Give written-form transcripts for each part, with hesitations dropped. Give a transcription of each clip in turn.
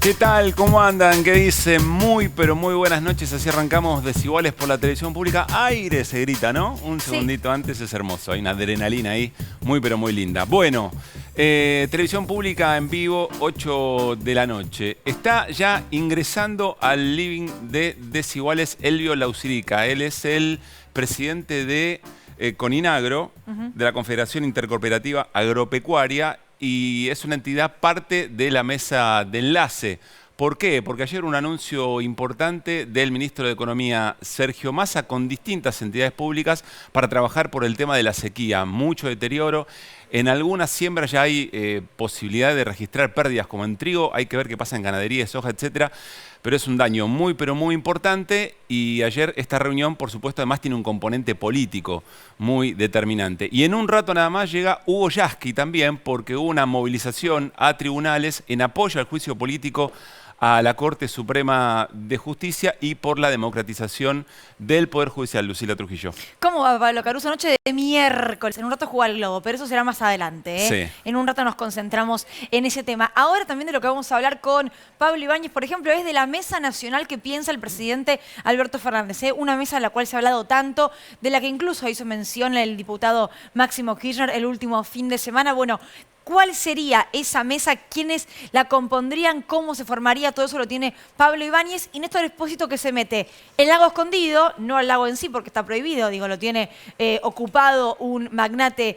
¿Qué tal? ¿Cómo andan? ¿Qué dicen? Muy, pero muy buenas noches. Así arrancamos Desiguales por la televisión pública. Aire se grita, ¿no? Un segundito antes es hermoso. Hay una adrenalina ahí muy, pero muy linda. Bueno, televisión pública en vivo, 8 de la noche. Está ya ingresando al living de Desiguales Elvio Lausirica. Él es el presidente de Coninagro, de la Confederación Intercooperativa Agropecuaria, y es una entidad parte de la mesa de enlace. ¿Por qué? Porque ayer un anuncio importante del ministro de Economía, Sergio Massa, con distintas entidades públicas para trabajar por el tema de la sequía. Mucho deterioro. En algunas siembras ya hay posibilidad de registrar pérdidas, como en trigo. Hay que ver qué pasa en ganadería, soja, etcétera. Pero es un daño muy, pero muy importante. Y ayer esta reunión, por supuesto, además tiene un componente político muy determinante. Y en un rato nada más llega Hugo Yasky también, porque hubo una movilización a tribunales en apoyo al juicio político a la Corte Suprema de Justicia y por la democratización del Poder Judicial. Lucila Trujillo. ¿Cómo va, Pablo Caruso? Noche de miércoles. En un rato juega al Globo, pero eso será más adelante, ¿eh? Sí. En un rato nos concentramos en ese tema. Ahora también de lo que vamos a hablar con Pablo Ibáñez, por ejemplo, es de la mesa nacional que piensa el presidente Alberto Fernández, ¿eh? Una mesa de la cual se ha hablado tanto, de la que incluso hizo mención el diputado Máximo Kirchner el último fin de semana. Bueno, ¿cuál sería esa mesa? ¿Quiénes la compondrían? ¿Cómo se formaría? Todo eso lo tiene Pablo Ibáñez. Y Néstor Espósito, que se mete el lago escondido, no al lago en sí porque está prohibido, digo, lo tiene ocupado un magnate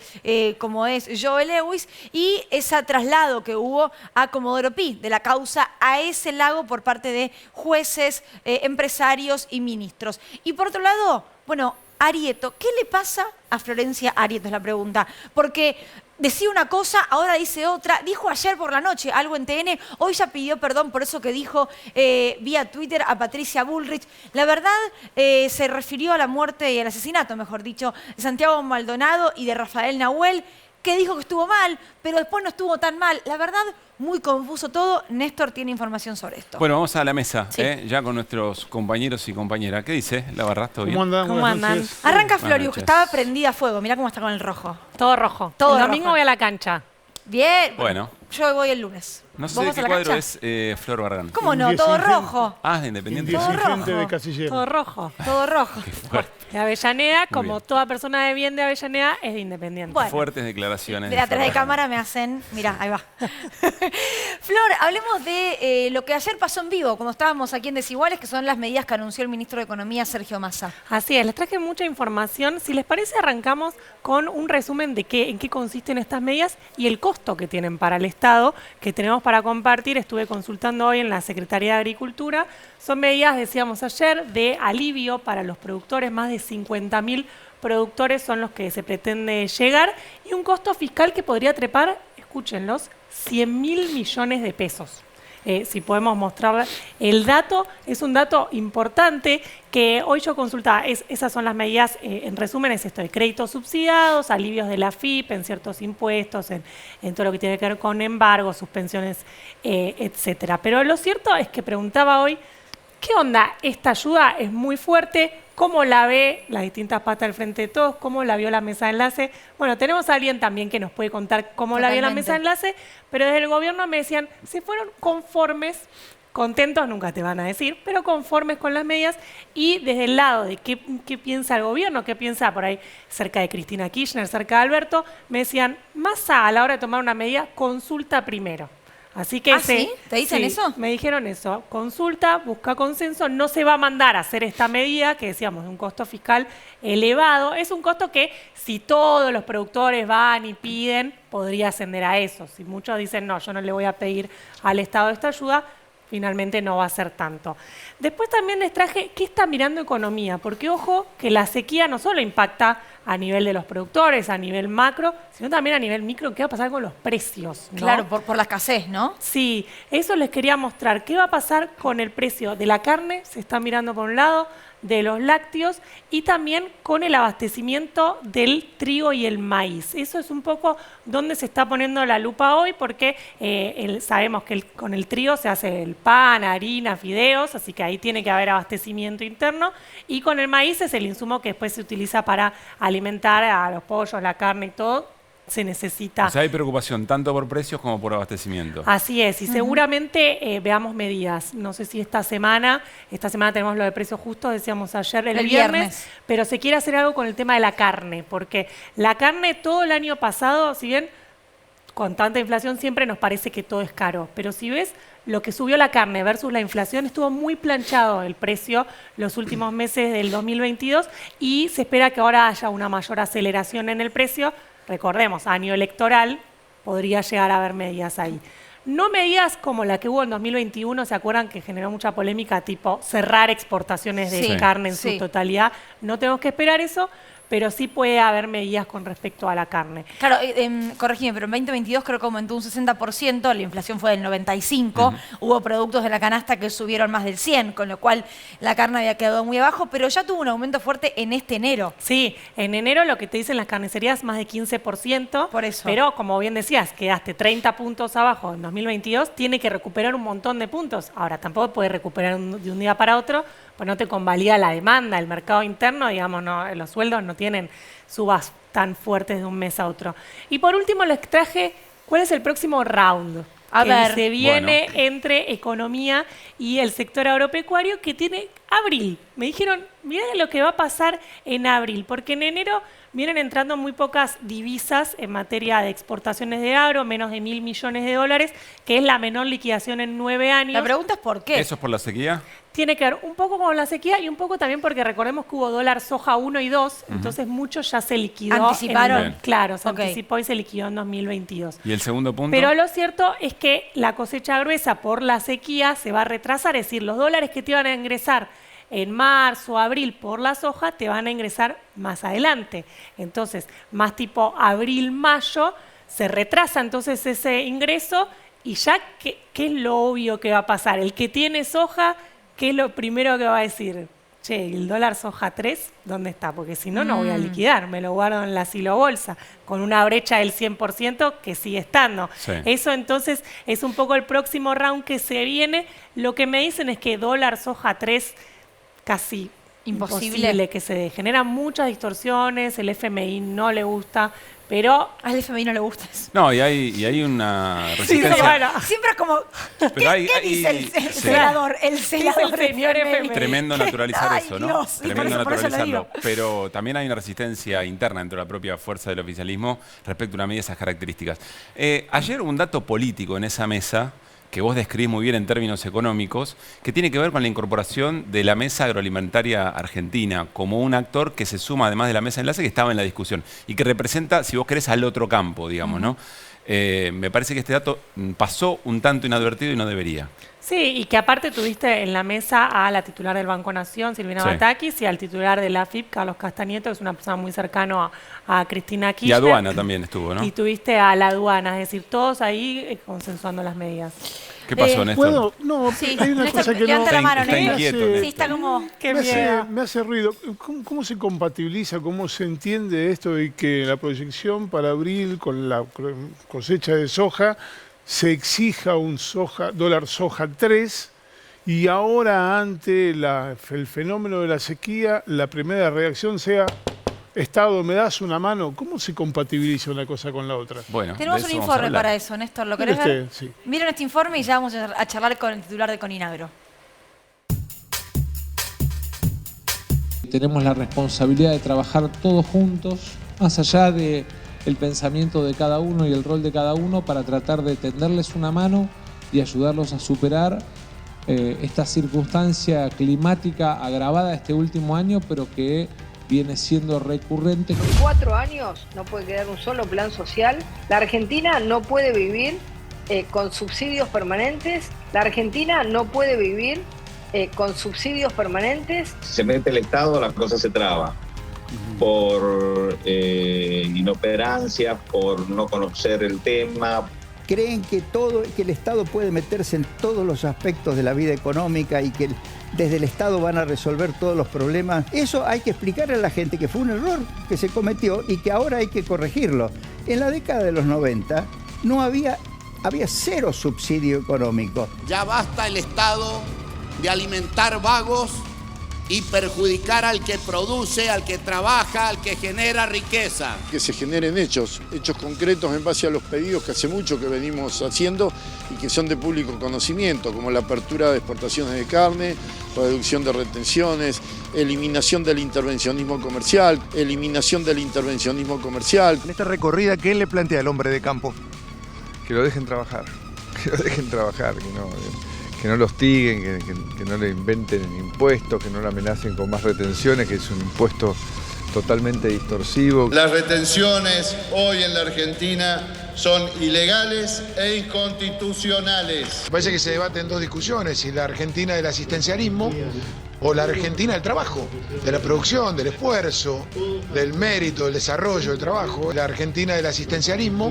como es Joe Lewis, y ese traslado que hubo a Comodoro Pi de la causa a ese lago por parte de jueces, empresarios y ministros. Y por otro lado, bueno, Arieto, ¿qué le pasa a Florencia Arieto? Es la pregunta. Porque decía una cosa, ahora dice otra. Dijo ayer por la noche algo en TN, hoy ya pidió perdón por eso que dijo vía Twitter a Patricia Bullrich. La verdad, se refirió a la muerte y al asesinato, mejor dicho, de Santiago Maldonado y de Rafael Nahuel, que dijo que estuvo mal, pero después no estuvo tan mal. La verdad, muy confuso todo. Néstor tiene información sobre esto. Bueno, vamos a la mesa, Sí. Ya con nuestros compañeros y compañeras. ¿Qué dice? ¿La Barras? ¿Todo bien? ¿Cómo andan? ¿Cómo Buenas andan? noches. Arranca Buenas Florius, que noches. estaba prendida a fuego. Mirá cómo está con el rojo. Todo rojo. Todo el domingo rojo. voy a la cancha. Bien. Bueno. Yo voy el lunes. No sé ¿Vos de vas qué a la cuadro cancha? es Flor Barragán. ¿Cómo no? Todo Independiente. rojo. Ah, de Independiente. Todo Independiente rojo. de Casillero. Todo rojo. Todo rojo. Fuerte, De Avellaneda, Muy como bien. toda persona de bien de Avellaneda, es de Independiente. Bueno. fuertes declaraciones. De atrás Flor de Barragán. cámara me hacen... Mirá, ahí va. Flor, hablemos de lo que ayer pasó en vivo, cuando estábamos aquí en Desiguales, que son las medidas que anunció el ministro de Economía, Sergio Massa. Así es, les traje mucha información. Si les parece, arrancamos con un resumen de en qué consisten estas medidas y el costo que tienen para el Estado, que tenemos para compartir. Estuve consultando hoy en la Secretaría de Agricultura. Son medidas, decíamos ayer, de alivio para los productores. Más de 50.000 productores son los que se pretende llegar, y un costo fiscal que podría trepar, escúchenlos, 100.000 millones de pesos. Si podemos mostrar el dato, es un dato importante que hoy yo consultaba. Esas son las medidas, en resumen, es esto de créditos subsidiados, alivios de la FIP en ciertos impuestos, en todo lo que tiene que ver con embargos, suspensiones, etcétera. Pero lo cierto es que preguntaba hoy, ¿qué onda? Esta ayuda es muy fuerte. ¿Cómo la ve las distintas patas del Frente de Todos? ¿Cómo la vio la mesa de enlace? Bueno, tenemos a alguien también que nos puede contar cómo la vio la mesa de enlace, pero desde el gobierno me decían, se fueron conformes, contentos nunca te van a decir, pero conformes con las medidas. Y desde el lado de qué piensa el gobierno, qué piensa por ahí cerca de Cristina Kirchner, cerca de Alberto, me decían, Massa a la hora de tomar una medida, consulta primero. Así que ¿Sí? ¿Te dicen eso? Me dijeron eso. Consulta, busca consenso, no se va a mandar a hacer esta medida, que decíamos, de un costo fiscal elevado. Es un costo que, si todos los productores van y piden, podría ascender a eso. Si muchos dicen, no, yo no le voy a pedir al Estado esta ayuda, finalmente no va a ser tanto. Después también les traje qué está mirando economía, porque ojo que la sequía no solo impacta a nivel de los productores, a nivel macro, sino también a nivel micro, qué va a pasar con los precios, ¿no? Claro, por la escasez, ¿no? Sí, eso les quería mostrar. ¿Qué va a pasar con el precio de la carne? Se está mirando por un lado, de los lácteos, y también con el abastecimiento del trigo y el maíz. Eso es un poco donde se está poniendo la lupa hoy, porque sabemos que con el trigo se hace el pan, harina, fideos, así que ahí tiene que haber abastecimiento interno, y con el maíz es el insumo que después se utiliza para alimentar a los pollos, la carne y todo, se necesita. O sea, hay preocupación tanto por precios como por abastecimiento. Así es, y seguramente veamos medidas. No sé si esta semana tenemos lo de precios justos, decíamos ayer, el viernes, pero se quiere hacer algo con el tema de la carne, porque la carne todo el año pasado, si bien con tanta inflación siempre nos parece que todo es caro, pero si ves lo que subió la carne versus la inflación, estuvo muy planchado el precio los últimos meses del 2022 y se espera que ahora haya una mayor aceleración en el precio. Recordemos, año electoral, podría llegar a haber medidas ahí. No medidas como la que hubo en 2021, ¿se acuerdan que generó mucha polémica, tipo cerrar exportaciones de carne en su totalidad? No tenemos que esperar eso, pero sí puede haber medidas con respecto a la carne. Claro, corregime, pero en 2022 creo que aumentó un 60%, la inflación fue del 95%, hubo productos de la canasta que subieron más del 100%, con lo cual la carne había quedado muy abajo, pero ya tuvo un aumento fuerte en este enero. Sí, en enero lo que te dicen las carnicerías más de 15%, por eso. Pero como bien decías, quedaste 30 puntos abajo en 2022, tiene que recuperar un montón de puntos. Ahora, tampoco puede recuperar de un día para otro, pues no te convalida la demanda, el mercado interno, digamos, no, los sueldos no tienen subas tan fuertes de un mes a otro. Y por último les traje cuál es el próximo round que se viene entre economía y el sector agropecuario, que tiene abril. Me dijeron, miren lo que va a pasar en abril, porque en enero vienen entrando muy pocas divisas en materia de exportaciones de agro, menos de 1.000 millones de dólares, que es la menor liquidación en 9 años. La pregunta es ¿por qué? ¿Eso es por la sequía? Tiene que ver un poco con la sequía y un poco también porque recordemos que hubo dólar soja 1 y 2, entonces mucho ya se liquidó. ¿Anticiparon? Claro, se anticipó y se liquidó en 2022. ¿Y el segundo punto? Pero lo cierto es que la cosecha gruesa por la sequía se va a retrasar, es decir, los dólares que te iban a ingresar en marzo, abril por la soja te van a ingresar más adelante. Entonces, más tipo abril, mayo, se retrasa entonces ese ingreso y ya, ¿qué es lo obvio que va a pasar? El que tiene soja, ¿qué es lo primero que va a decir? Che, ¿el dólar soja 3? ¿Dónde está? Porque si no, no voy a liquidar, me lo guardo en la silobolsa, con una brecha del 100% que sigue estando. Sí. Eso entonces es un poco el próximo round que se viene. Lo que me dicen es que dólar soja 3 casi imposible que se dé. Genera muchas distorsiones, el FMI no le gusta, pero al FMI no le gusta eso. No, y hay una resistencia. Sí, bueno. Siempre es como, ¿qué dice el celador? El celador, el señor FMI. Tremendo naturalizar Ay, eso, ¿no? Dios, Tremendo por eso naturalizarlo. Pero también hay una resistencia interna dentro de la propia fuerza del oficialismo respecto a una medida de esas características. Ayer un dato político en esa mesa, que vos describís muy bien en términos económicos, que tiene que ver con la incorporación de la Mesa Agroalimentaria Argentina como un actor que se suma, además de la mesa de enlace, que estaba en la discusión y que representa, si vos querés, al otro campo, digamos, ¿no? Me parece que este dato pasó un tanto inadvertido y no debería. Sí, y que aparte tuviste en la mesa a la titular del Banco Nación, Silvina Batakis, y al titular de la AFIP, Carlos Castañeto, que es una persona muy cercana a Cristina Kirchner. Y aduana también estuvo, ¿no? Y tuviste a la aduana, es decir, todos ahí consensuando las medidas. ¿Qué pasó, Néstor? ¿Puedo? No, sí, hay una Néstor, cosa que no... levanta la mano, está inquieto, Néstor. Sí, está como... Me hace ruido. ¿Cómo se compatibiliza, cómo se entiende esto de que la proyección para abril con la cosecha de soja se exija un dólar soja 3 y ahora ante el fenómeno de la sequía la primera reacción sea Estado, ¿me das una mano? ¿Cómo se compatibiliza una cosa con la otra? Bueno, tenemos un informe para eso, Néstor. ¿Lo querés ver? Sí. Miren este informe y ya vamos a charlar con el titular de Coninagro. Tenemos la responsabilidad de trabajar todos juntos, más allá del pensamiento de cada uno y el rol de cada uno, para tratar de tenderles una mano y ayudarlos a superar esta circunstancia climática agravada este último año, pero que viene siendo recurrente. En 4 años no puede quedar un solo plan social. La Argentina no puede vivir con subsidios permanentes. La Argentina no puede vivir con subsidios permanentes. Se mete el Estado, la cosa se traba. Por inoperancia, por no conocer el tema. Creen que el Estado puede meterse en todos los aspectos de la vida económica y que desde el Estado van a resolver todos los problemas. Eso hay que explicarle a la gente que fue un error que se cometió y que ahora hay que corregirlo. En la década de los 90 no había cero subsidio económico. Ya basta el Estado de alimentar vagos y perjudicar al que produce, al que trabaja, al que genera riqueza. Que se generen hechos concretos en base a los pedidos que hace mucho que venimos haciendo y que son de público conocimiento, como la apertura de exportaciones de carne, reducción de retenciones, eliminación del intervencionismo comercial, En esta recorrida, ¿qué le plantea al hombre de campo? Que lo dejen trabajar, que no lo hostiguen, que no le inventen impuestos, que no lo amenacen con más retenciones, que es un impuesto totalmente distorsivo. Las retenciones hoy en la Argentina son ilegales e inconstitucionales. Parece que se debaten dos discusiones, si la Argentina del asistencialismo o la Argentina del trabajo, de la producción, del esfuerzo, del mérito, del desarrollo del trabajo. La Argentina del asistencialismo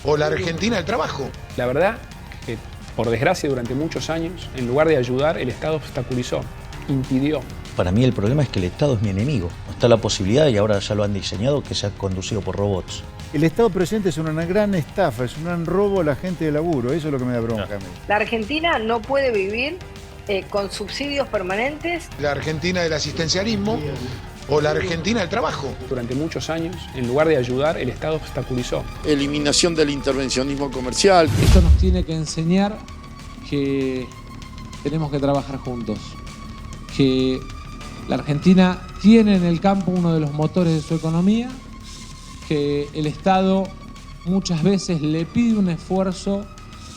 o la Argentina del trabajo. La verdad que, por desgracia, durante muchos años, en lugar de ayudar, el Estado obstaculizó, impidió. Para mí el problema es que el Estado es mi enemigo. Está la posibilidad, y ahora ya lo han diseñado, que sea conducido por robots. El Estado presente es una gran estafa, es un gran robo a la gente de laburo. Eso es lo que me da bronca a mí. La Argentina no puede vivir con subsidios permanentes. La Argentina del asistencialismo o la Argentina del trabajo. Durante muchos años, en lugar de ayudar, el Estado obstaculizó. Eliminación del intervencionismo comercial. Esto nos tiene que enseñar que tenemos que trabajar juntos, que la Argentina tiene en el campo uno de los motores de su economía, que el Estado muchas veces le pide un esfuerzo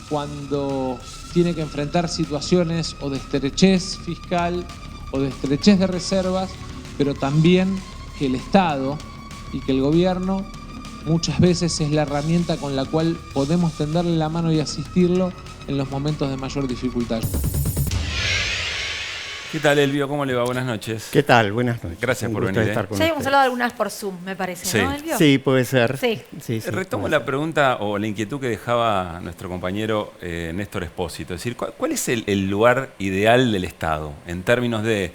cuando tiene que enfrentar situaciones o de estrechez fiscal o de estrechez de reservas, pero también que el Estado y que el gobierno muchas veces es la herramienta con la cual podemos tenderle la mano y asistirlo en los momentos de mayor dificultad. ¿Qué tal, Elvio? ¿Cómo le va? Buenas noches. ¿Qué tal? Buenas noches. Gracias por venir. Ya habíamos hablado algunas por Zoom, me parece, sí. ¿no, Elvio? Sí, puede ser. Sí. Retomo la pregunta o la inquietud que dejaba nuestro compañero Néstor Espósito. Es decir, ¿cuál es el lugar ideal del Estado en términos de...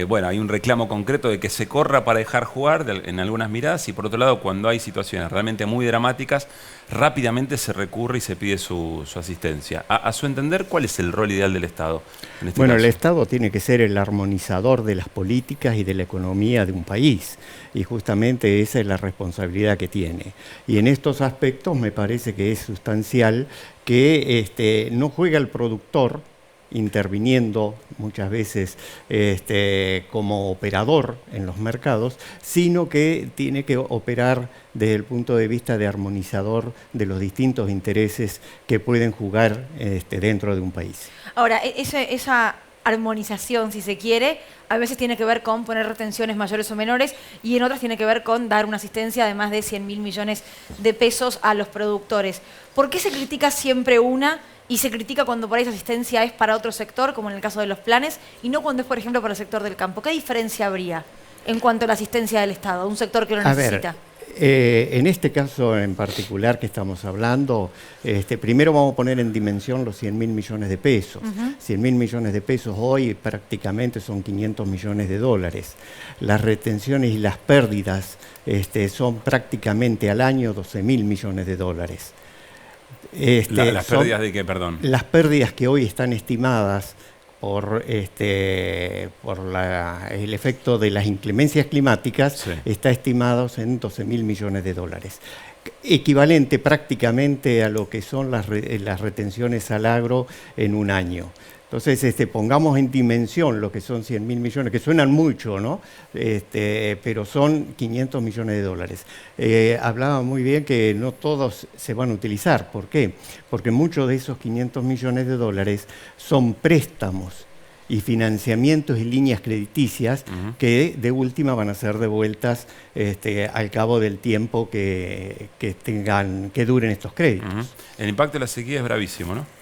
bueno, hay un reclamo concreto de que se corra para dejar jugar en algunas miradas y por otro lado, cuando hay situaciones realmente muy dramáticas, rápidamente se recurre y se pide su asistencia. A su entender, ¿cuál es el rol ideal del Estado en este Bueno, caso? el Estado tiene que ser el armonizador de las políticas y de la economía de un país y justamente esa es la responsabilidad que tiene. Y en estos aspectos me parece que es sustancial que no juega el productor interviniendo muchas veces como operador en los mercados, sino que tiene que operar desde el punto de vista de armonizador de los distintos intereses que pueden jugar dentro de un país. Ahora, esa armonización, si se quiere, a veces tiene que ver con poner retenciones mayores o menores y en otras tiene que ver con dar una asistencia de más de 100.000 millones de pesos a los productores. ¿Por qué se critica siempre una y se critica cuando por ahí esa asistencia es para otro sector, como en el caso de los planes, y no cuando es, por ejemplo, para el sector del campo? ¿Qué diferencia habría en cuanto a la asistencia del Estado, a un sector que lo necesita? En este caso en particular que estamos hablando, primero vamos a poner en dimensión los 100.000 millones de pesos. 100.000 millones de pesos hoy prácticamente son 500 millones de dólares. Las retenciones y las pérdidas son prácticamente al año 12.000 millones de dólares. ¿Las pérdidas de qué, perdón? Las pérdidas que hoy están estimadas por el efecto de las inclemencias climáticas, sí, está estimado en 12.000 millones de dólares. Equivalente prácticamente a lo que son las retenciones al agro en un año. Entonces, pongamos en dimensión lo que son 100.000 millones, que suenan mucho, ¿no? Pero son 500 millones de dólares. Hablaba muy bien que no todos se van a utilizar. ¿Por qué? Porque muchos de esos 500 millones de dólares son préstamos y financiamientos y líneas crediticias que de última van a ser devueltas al cabo del tiempo que duren estos créditos. El impacto de la sequía es bravísimo, ¿no?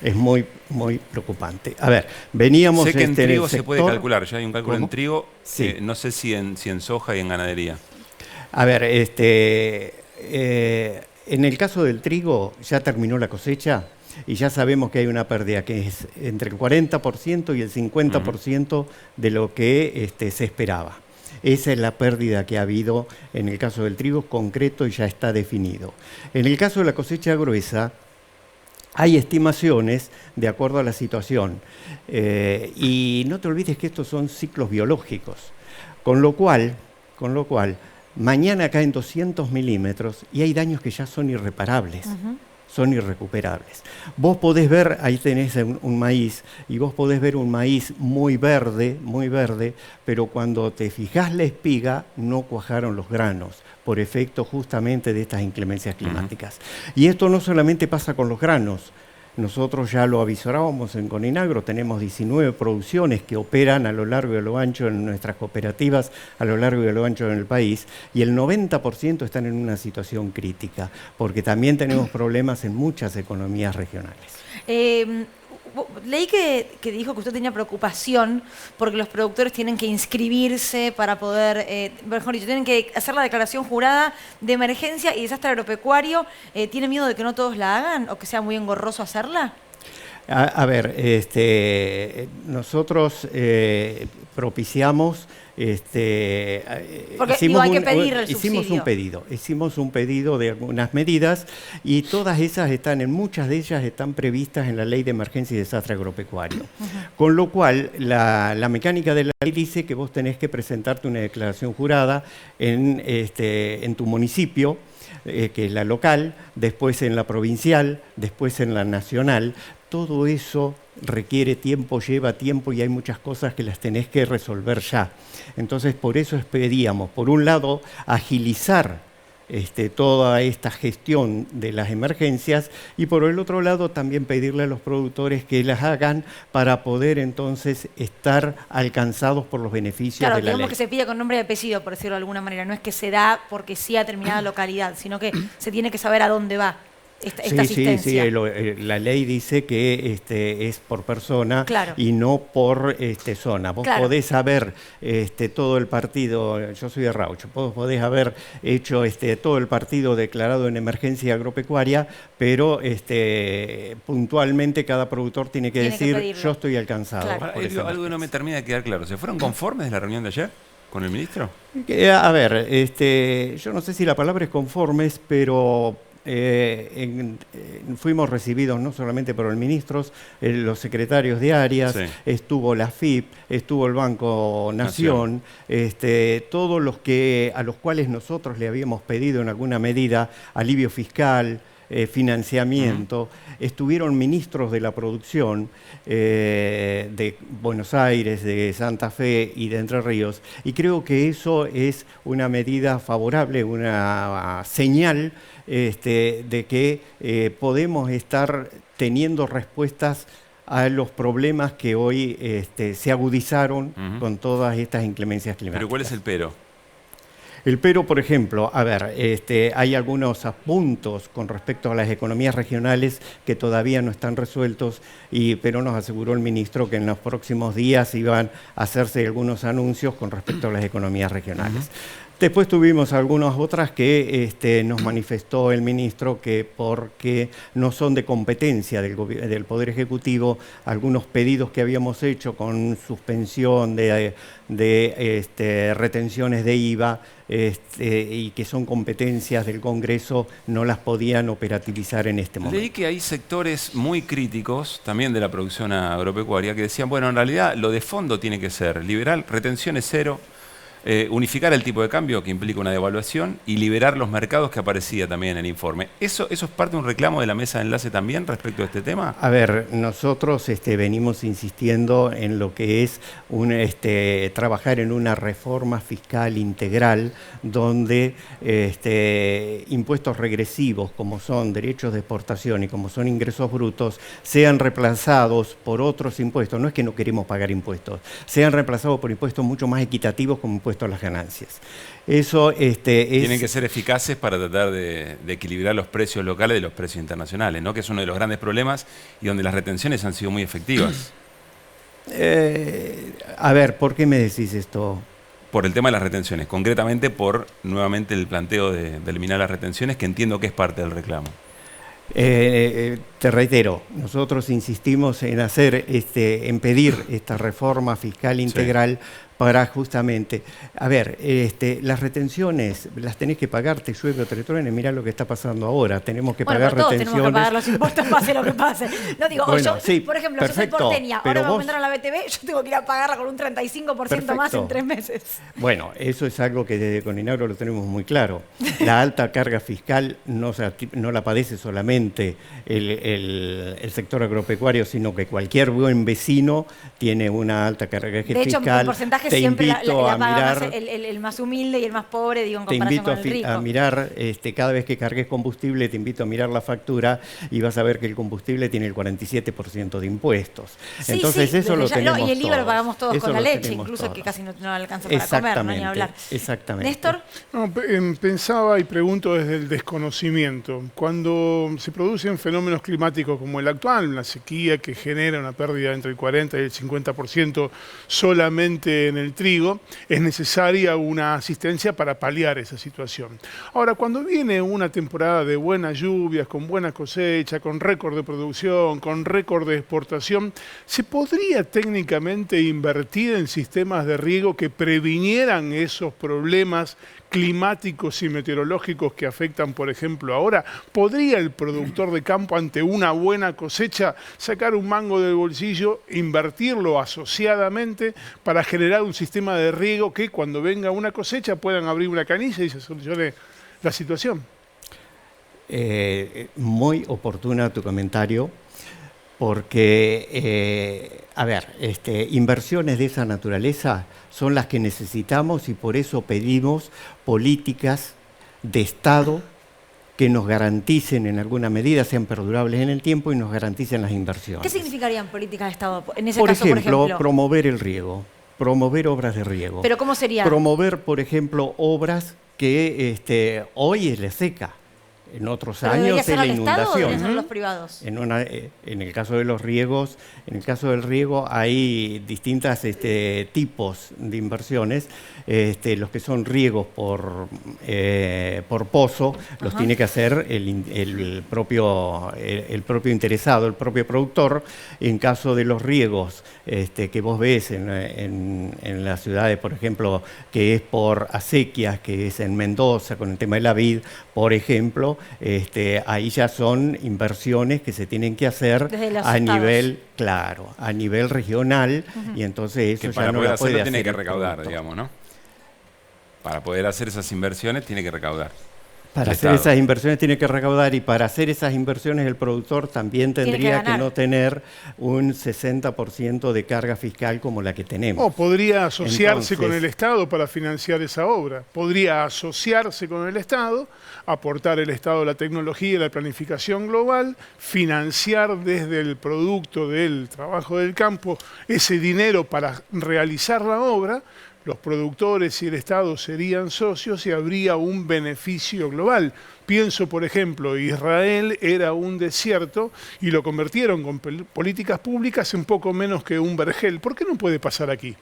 Es muy, muy preocupante. A ver, veníamos... Sé que en trigo el sector, se puede calcular, ya hay un cálculo. ¿Cómo? En trigo, sí. No sé si en soja y en ganadería. A ver, en el caso del trigo ya terminó la cosecha y ya sabemos que hay una pérdida que es entre el 40% y el 50% de lo que se esperaba. Esa es la pérdida que ha habido en el caso del trigo concreto y ya está definido. En el caso de la cosecha gruesa, hay estimaciones de acuerdo a la situación. Y no te olvides que estos son ciclos biológicos. Con lo cual, mañana caen 200 milímetros y hay daños que ya son irreparables. Son irrecuperables. Vos podés ver, ahí tenés un maíz, y vos podés ver un maíz muy verde, pero cuando te fijás la espiga, no cuajaron los granos, por efecto justamente de estas inclemencias climáticas. Y esto no solamente pasa con los granos. Nosotros ya lo avisorábamos en Coninagro, tenemos 19 producciones que operan a lo largo y a lo ancho en nuestras cooperativas, a lo largo y a lo ancho en el país, y el 90% están en una situación crítica, porque también tenemos problemas en muchas economías regionales. Leí que dijo que usted tenía preocupación porque los productores tienen que inscribirse para poder, mejor dicho, tienen que hacer la declaración jurada de emergencia y desastre agropecuario. ¿Tiene miedo de que no todos la hagan o que sea muy engorroso hacerla? A ver, nosotros propiciamos... Porque hay que pedirle el subsidio. Hicimos un pedido de algunas medidas y todas esas muchas de ellas están previstas en la Ley de Emergencia y Desastre Agropecuario. Con lo cual, la mecánica de la ley dice que vos tenés que presentarte una declaración jurada en tu municipio, que es la local, después en la provincial, después en la nacional. Todo eso requiere tiempo, lleva tiempo y hay muchas cosas que las tenés que resolver ya. Entonces, por eso pedíamos, por un lado, agilizar toda esta gestión de las emergencias y por el otro lado también pedirle a los productores que las hagan para poder entonces estar alcanzados por los beneficios de la ley. Claro, digamos que se pide con nombre y apellido, por decirlo de alguna manera. No es que se da porque sí a determinada localidad, sino que se tiene que saber a dónde va esta asistencia. Sí, la ley dice que es por persona y no por zona. Vos podés saber todo el partido, yo soy de Raucho, vos podés haber hecho todo el partido declarado en emergencia agropecuaria, pero puntualmente cada productor tiene que decir yo estoy alcanzado. Algo que no me termina de quedar claro. ¿Se fueron conformes de la reunión de ayer con el ministro? A ver, yo no sé si la palabra es conformes, pero... fuimos recibidos no solamente por el ministro, los secretarios de áreas, estuvo la FIP, estuvo el Banco Nación, todos a los cuales nosotros le habíamos pedido en alguna medida alivio fiscal, financiamiento, estuvieron ministros de la producción de Buenos Aires, de Santa Fe y de Entre Ríos, y creo que eso es una medida favorable, una señal de que podemos estar teniendo respuestas a los problemas que hoy se agudizaron con todas estas inclemencias climáticas. ¿Pero cuál es el pero? El pero, por ejemplo, hay algunos puntos con respecto a las economías regionales que todavía no están resueltos, pero nos aseguró el ministro que en los próximos días iban a hacerse algunos anuncios con respecto a las economías regionales. Después tuvimos algunas otras que nos manifestó el ministro que porque no son de competencia del Poder Ejecutivo, algunos pedidos que habíamos hecho con suspensión de retenciones de IVA y que son competencias del Congreso, no las podían operativizar en este momento. Leí que hay sectores muy críticos, también de la producción agropecuaria, que decían, bueno, en realidad lo de fondo tiene que ser liberar retenciones cero, unificar el tipo de cambio que implica una devaluación y liberar los mercados que aparecía también en el informe. ¿Eso es parte de un reclamo de la mesa de enlace también respecto a este tema? A ver, nosotros venimos insistiendo en lo que es trabajar en una reforma fiscal integral donde impuestos regresivos como son derechos de exportación y como son ingresos brutos sean reemplazados por otros impuestos. No es que no queremos pagar impuestos, sean reemplazados por impuestos mucho más equitativos como impuestos a las ganancias. Eso tienen que ser eficaces para tratar de equilibrar los precios locales de los precios internacionales, ¿no? Que es uno de los grandes problemas y donde las retenciones han sido muy efectivas. A ver, ¿por qué me decís esto? Por el tema de las retenciones, concretamente por nuevamente el planteo de eliminar las retenciones, que entiendo que es parte del reclamo. Te reitero, nosotros insistimos en en pedir esta reforma fiscal integral para justamente, a ver, las retenciones las tenés que pagar, te llueve o te truene, mirá lo que está pasando ahora, tenemos que pagar todos retenciones. tenemos que pagar los impuestos, pase lo que pase. No digo, Bueno, yo, sí, por ejemplo, perfecto, yo soy porteña, pero ahora me vos- aumentaron la BTV, yo tengo que ir a pagarla con un 35% más en 3 meses. Bueno, eso es algo que desde Coninagro lo tenemos muy claro. La alta carga fiscal no la padece solamente el sector agropecuario, sino que cualquier buen vecino tiene una alta carga fiscal. De hecho, en porcentaje Te siempre la invito a paga mirar, más el más humilde y el más pobre, digo, en te comparación invito con el rico. a mirar, cada vez que cargues combustible, te invito a mirar la factura y vas a ver que el combustible tiene el 47% de impuestos. Sí, Entonces sí, eso lo desde ya- tenemos y el IVA lo todos. pagamos todos Eso con la lo leche, tenemos incluso todos. que casi no alcanza para comer, no hay ni hablar. Exactamente. Néstor. No, pensaba y pregunto desde el desconocimiento. Cuando se producen fenómenos climáticos como el actual, una sequía que genera una pérdida entre el 40 y el 50% solamente en el trigo, es necesaria una asistencia para paliar esa situación. Ahora, cuando viene una temporada de buenas lluvias, con buena cosecha, con récord de producción, con récord de exportación, ¿se podría técnicamente invertir en sistemas de riego que previnieran esos problemas climáticos y meteorológicos que afectan, por ejemplo, ahora? ¿Podría el productor de campo, ante una buena cosecha, sacar un mango del bolsillo, invertirlo asociadamente para generar un sistema de riego que cuando venga una cosecha puedan abrir una canilla y se solucione la situación? Muy oportuna tu comentario, porque, inversiones de esa naturaleza son las que necesitamos y por eso pedimos políticas de Estado que nos garanticen en alguna medida, sean perdurables en el tiempo y nos garanticen las inversiones. ¿Qué significarían políticas de Estado en ese Por caso, ejemplo, por ejemplo? promover el riego, promover obras de riego. ¿Pero cómo sería? Promover, por ejemplo, obras que hoy es la seca. En otros ¿Pero debería años ser es la al Estado o inundación. deberían ser los privados? En el caso de los riegos, en el caso del riego hay distintos tipos de inversiones. Los que son riegos por pozo los tiene que hacer el propio interesado, el propio productor. En caso de los riegos que vos ves en las ciudades, por ejemplo, que es por acequias, que es en Mendoza con el tema de la vid, por ejemplo, ahí ya son inversiones que se tienen que hacer a nivel, claro, a nivel regional, y entonces eso Que ya para no poder la puede hacerlo hacer tiene que el recaudar, productor. digamos, ¿no? Para poder hacer esas inversiones tiene que recaudar. Para El hacer Estado. esas inversiones tiene que recaudar, y para hacer esas inversiones el productor también Tiene que tendría que ganar. no tener un 60% de carga fiscal como la que tenemos. O podría asociarse con Entonces, el Estado para financiar esa obra. Podría asociarse con el Estado, aportar el Estado la tecnología y la planificación global, financiar desde el producto del trabajo del campo ese dinero para realizar la obra. Los productores y el Estado serían socios y habría un beneficio global. Pienso, por ejemplo, Israel era un desierto y lo convirtieron con políticas públicas en poco menos que un vergel. ¿Por qué no puede pasar aquí?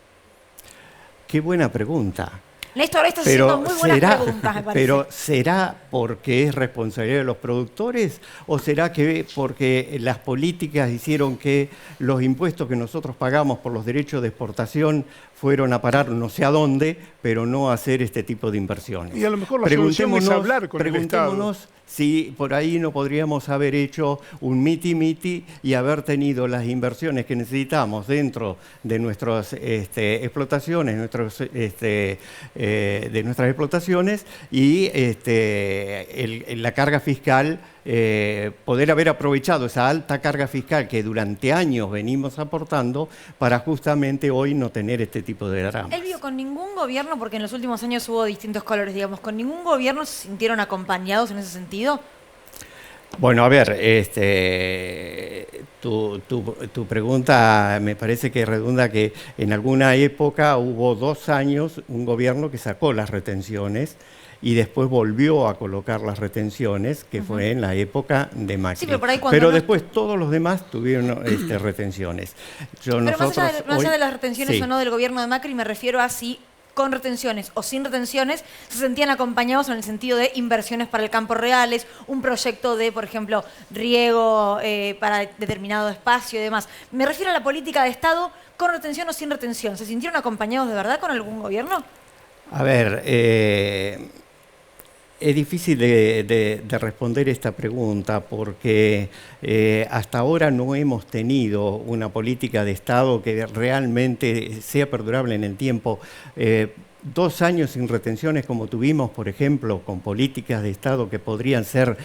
Qué buena pregunta. Néstor, estás haciendo muy buenas preguntas, me parece. Pero ¿será porque es responsabilidad de los productores o será que porque las políticas hicieron que los impuestos que nosotros pagamos por los derechos de exportación fueron a parar no sé a dónde, pero no a hacer este tipo de inversiones? Y a lo mejor la solución es hablar con el Estado. Preguntémonos si por ahí no podríamos haber hecho un miti-miti y haber tenido las inversiones que necesitamos dentro de nuestras explotaciones, de nuestras explotaciones, y la carga fiscal, poder haber aprovechado esa alta carga fiscal que durante años venimos aportando para justamente hoy no tener este tipo de drama. Elvio, con ningún gobierno, porque en los últimos años hubo distintos colores, digamos, ¿con ningún gobierno se sintieron acompañados en ese sentido? Bueno, a ver, tu pregunta me parece que redunda que en alguna época hubo 2 años un gobierno que sacó las retenciones y después volvió a colocar las retenciones, que fue en la época de Macri. Sí, pero por ahí cuando no- después todos los demás tuvieron retenciones. Pero más allá de las retenciones sí. o no del gobierno de Macri, me refiero a si con retenciones o sin retenciones, se sentían acompañados en el sentido de inversiones para el campo reales, un proyecto de, por ejemplo, riego para determinado espacio y demás. Me refiero a la política de Estado con retención o sin retención. ¿Se sintieron acompañados de verdad con algún gobierno? A ver, es difícil de responder esta pregunta porque hasta ahora no hemos tenido una política de Estado que realmente sea perdurable en el tiempo. 2 años sin retenciones como tuvimos, por ejemplo, con políticas de Estado que podrían ser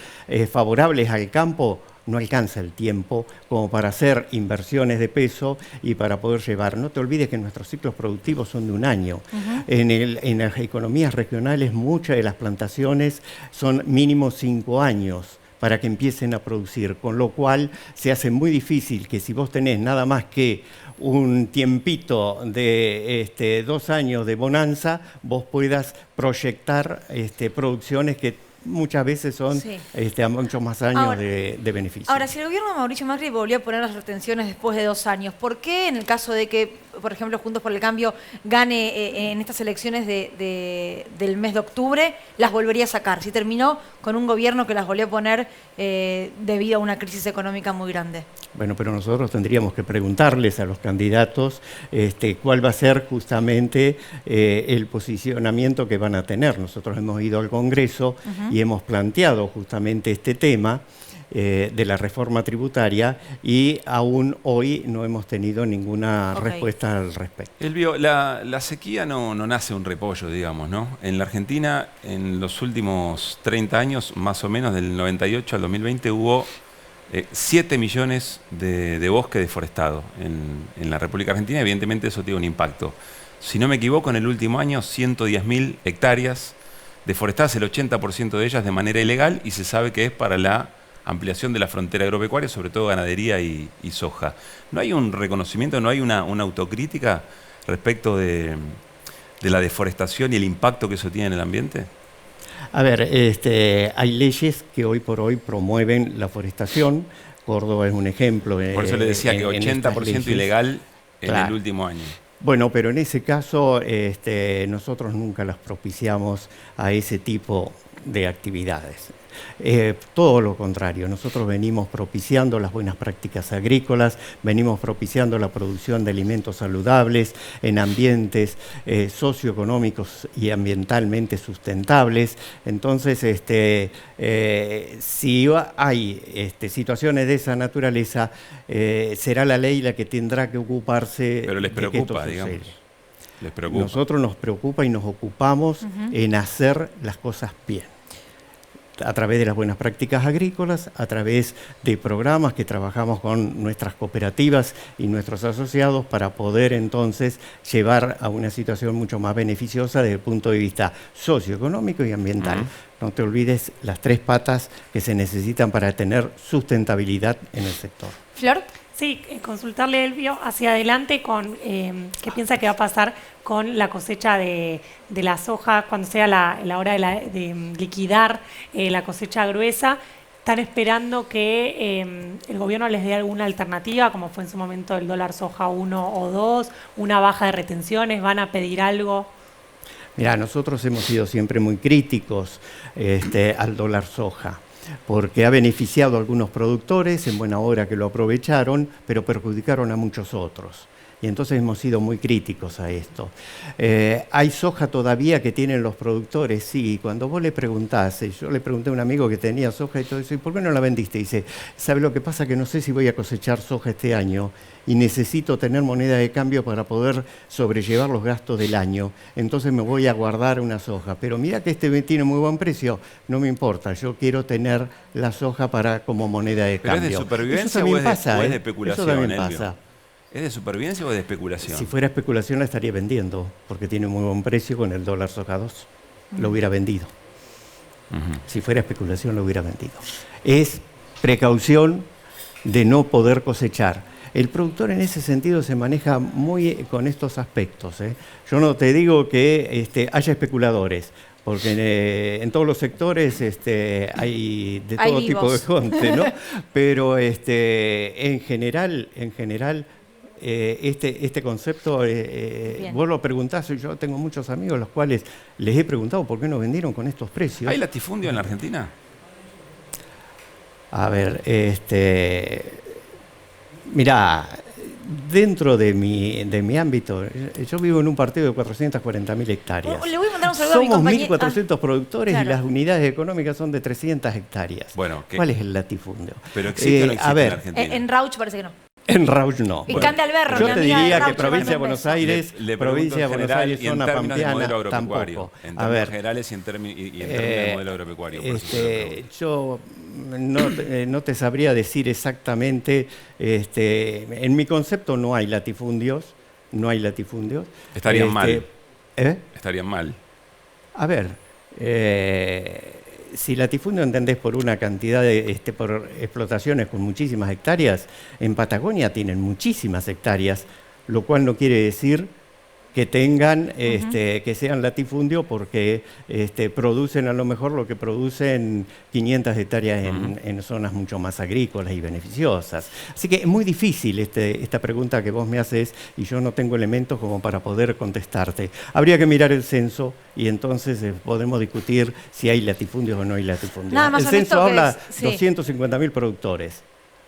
favorables al campo, no alcanza el tiempo como para hacer inversiones de peso y para poder llevar. No te olvides que nuestros ciclos productivos son de 1 año. En las economías regionales muchas de las plantaciones son mínimo 5 años para que empiecen a producir, con lo cual se hace muy difícil que si vos tenés nada más que un tiempito de 2 años de bonanza, vos puedas proyectar producciones que muchas veces son a muchos más años Ahora, de beneficio. Ahora, si el gobierno de Mauricio Macri volvió a poner las retenciones después de 2 años, ¿por qué en el caso de que, por ejemplo, Juntos por el Cambio gane en estas elecciones del mes de octubre, las volvería a sacar? Si terminó con un gobierno que las volvió a poner debido a una crisis económica muy grande. Bueno, pero nosotros tendríamos que preguntarles a los candidatos cuál va a ser justamente el posicionamiento que van a tener. Nosotros hemos ido al Congreso y hemos planteado justamente este tema de la reforma tributaria y aún hoy no hemos tenido ninguna respuesta al respecto. Elvio, la sequía no nace un repollo, digamos, ¿no? En la Argentina, en los últimos 30 años, más o menos del 98 al 2020, hubo 7 millones de bosque deforestado en la República Argentina. Evidentemente eso tiene un impacto. Si no me equivoco, en el último año 110.000 hectáreas deforestadas, el 80% de ellas de manera ilegal, y se sabe que es para la ampliación de la frontera agropecuaria, sobre todo ganadería y soja. ¿No hay un reconocimiento, no hay una autocrítica respecto de la deforestación y el impacto que eso tiene en el ambiente? A ver, hay leyes que hoy por hoy promueven la forestación. Córdoba es un ejemplo. Por eso le decía que 80% ilegal en el último año. Bueno, pero en ese caso nosotros nunca las propiciamos a ese tipo de actividades. Todo lo contrario, nosotros venimos propiciando las buenas prácticas agrícolas, venimos propiciando la producción de alimentos saludables en ambientes socioeconómicos y ambientalmente sustentables. Entonces, si hay situaciones de esa naturaleza, será la ley la que tendrá que ocuparse. Pero les preocupa, digamos. Les preocupa. Nosotros nos preocupa y nos ocupamos en hacer las cosas bien. A través de las buenas prácticas agrícolas, a través de programas que trabajamos con nuestras cooperativas y nuestros asociados para poder entonces llevar a una situación mucho más beneficiosa desde el punto de vista socioeconómico y ambiental. No te olvides las 3 patas que se necesitan para tener sustentabilidad en el sector. Flor. Sí, consultarle a Elvio hacia adelante con qué piensa que va a pasar con la cosecha de la soja cuando sea la hora de liquidar la cosecha gruesa. ¿Están esperando que el gobierno les dé alguna alternativa, como fue en su momento el dólar soja 1 o 2, una baja de retenciones? ¿Van a pedir algo? Mirá, nosotros hemos sido siempre muy críticos al dólar soja, porque ha beneficiado a algunos productores en buena hora que lo aprovecharon, pero perjudicaron a muchos otros. Y entonces hemos sido muy críticos a esto. ¿Hay soja todavía que tienen los productores? Sí, cuando vos le preguntás, yo le pregunté a un amigo que tenía soja y todo eso, ¿y por qué no la vendiste? Y dice, ¿sabe lo que pasa? Que no sé si voy a cosechar soja este año y necesito tener moneda de cambio para poder sobrellevar los gastos del año. Entonces me voy a guardar una soja. Pero mira que tiene muy buen precio, no me importa, yo quiero tener la soja como moneda de cambio. ¿Pero es de supervivencia o es de especulación? Eso también pasa. ¿Es de supervivencia o de especulación? Si fuera especulación la estaría vendiendo, porque tiene muy buen precio con el dólar soja 2. Lo hubiera vendido. Si fuera especulación lo hubiera vendido. Es precaución de no poder cosechar. El productor en ese sentido se maneja muy con estos aspectos. Yo no te digo que haya especuladores, porque en todos los sectores hay de todo tipo de gente, ¿no? Pero en general este concepto, vos lo preguntás, yo tengo muchos amigos los cuales les he preguntado por qué no vendieron con estos precios. ¿Hay latifundio en la Argentina? A ver, mirá, dentro de mi ámbito, yo vivo en un partido de 440.000 hectáreas. Le voy a mandar un saludo a mi Somos compañero. 1.400 productores claro. y las unidades económicas son de 300 hectáreas. Bueno, ¿cuál es el latifundio? Pero existe o no existe a ver, en Argentina. En Rauch parece que no. En Rauch no. En Cande Alberro, yo mi te amiga de diría que Rauch, provincia de le Buenos mando un beso. Aires, Le provincia de Buenos general, Aires, y en zona términos de modelo pampeana, agropecuario. tampoco. En A términos ver, generales y en términos de modelo agropecuario. Por eso se lo pregunto. yo no te sabría decir exactamente, en mi concepto no hay latifundios, Estarían mal. ¿Eh? Estarían mal. A ver, si latifundio entendés por una cantidad por explotaciones con muchísimas hectáreas, en Patagonia tienen muchísimas hectáreas, lo cual no quiere decir que tengan, que sean latifundio porque producen a lo mejor lo que producen 500 hectáreas en zonas mucho más agrícolas y beneficiosas. Así que es muy difícil esta pregunta que vos me haces y yo no tengo elementos como para poder contestarte. Habría que mirar el censo y entonces podemos discutir si hay latifundios o no hay latifundios. Nada más El censo habla sí. 250.000 productores.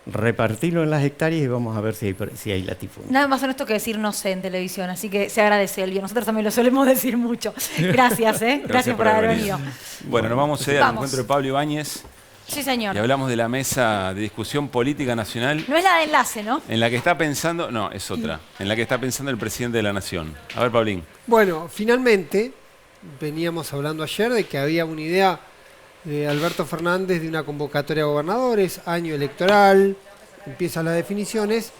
Repartirlo en las hectáreas y vamos a ver si hay latifundio. Nada más honesto que decir no sé en televisión, así que se agradece, Elvio. Nosotros también lo solemos decir mucho. Gracias, Gracias por haber venido. Bueno, nos vamos al encuentro de Pablo Ibáñez. Sí, señor. Y hablamos de la mesa de discusión política nacional. No es la de enlace, ¿no? En la que está pensando, no, es otra. En la que está pensando el presidente de la Nación. A ver, Pablín. Bueno, finalmente, veníamos hablando ayer de que había una idea de Alberto Fernández de una convocatoria a gobernadores, año electoral, empiezan las definiciones.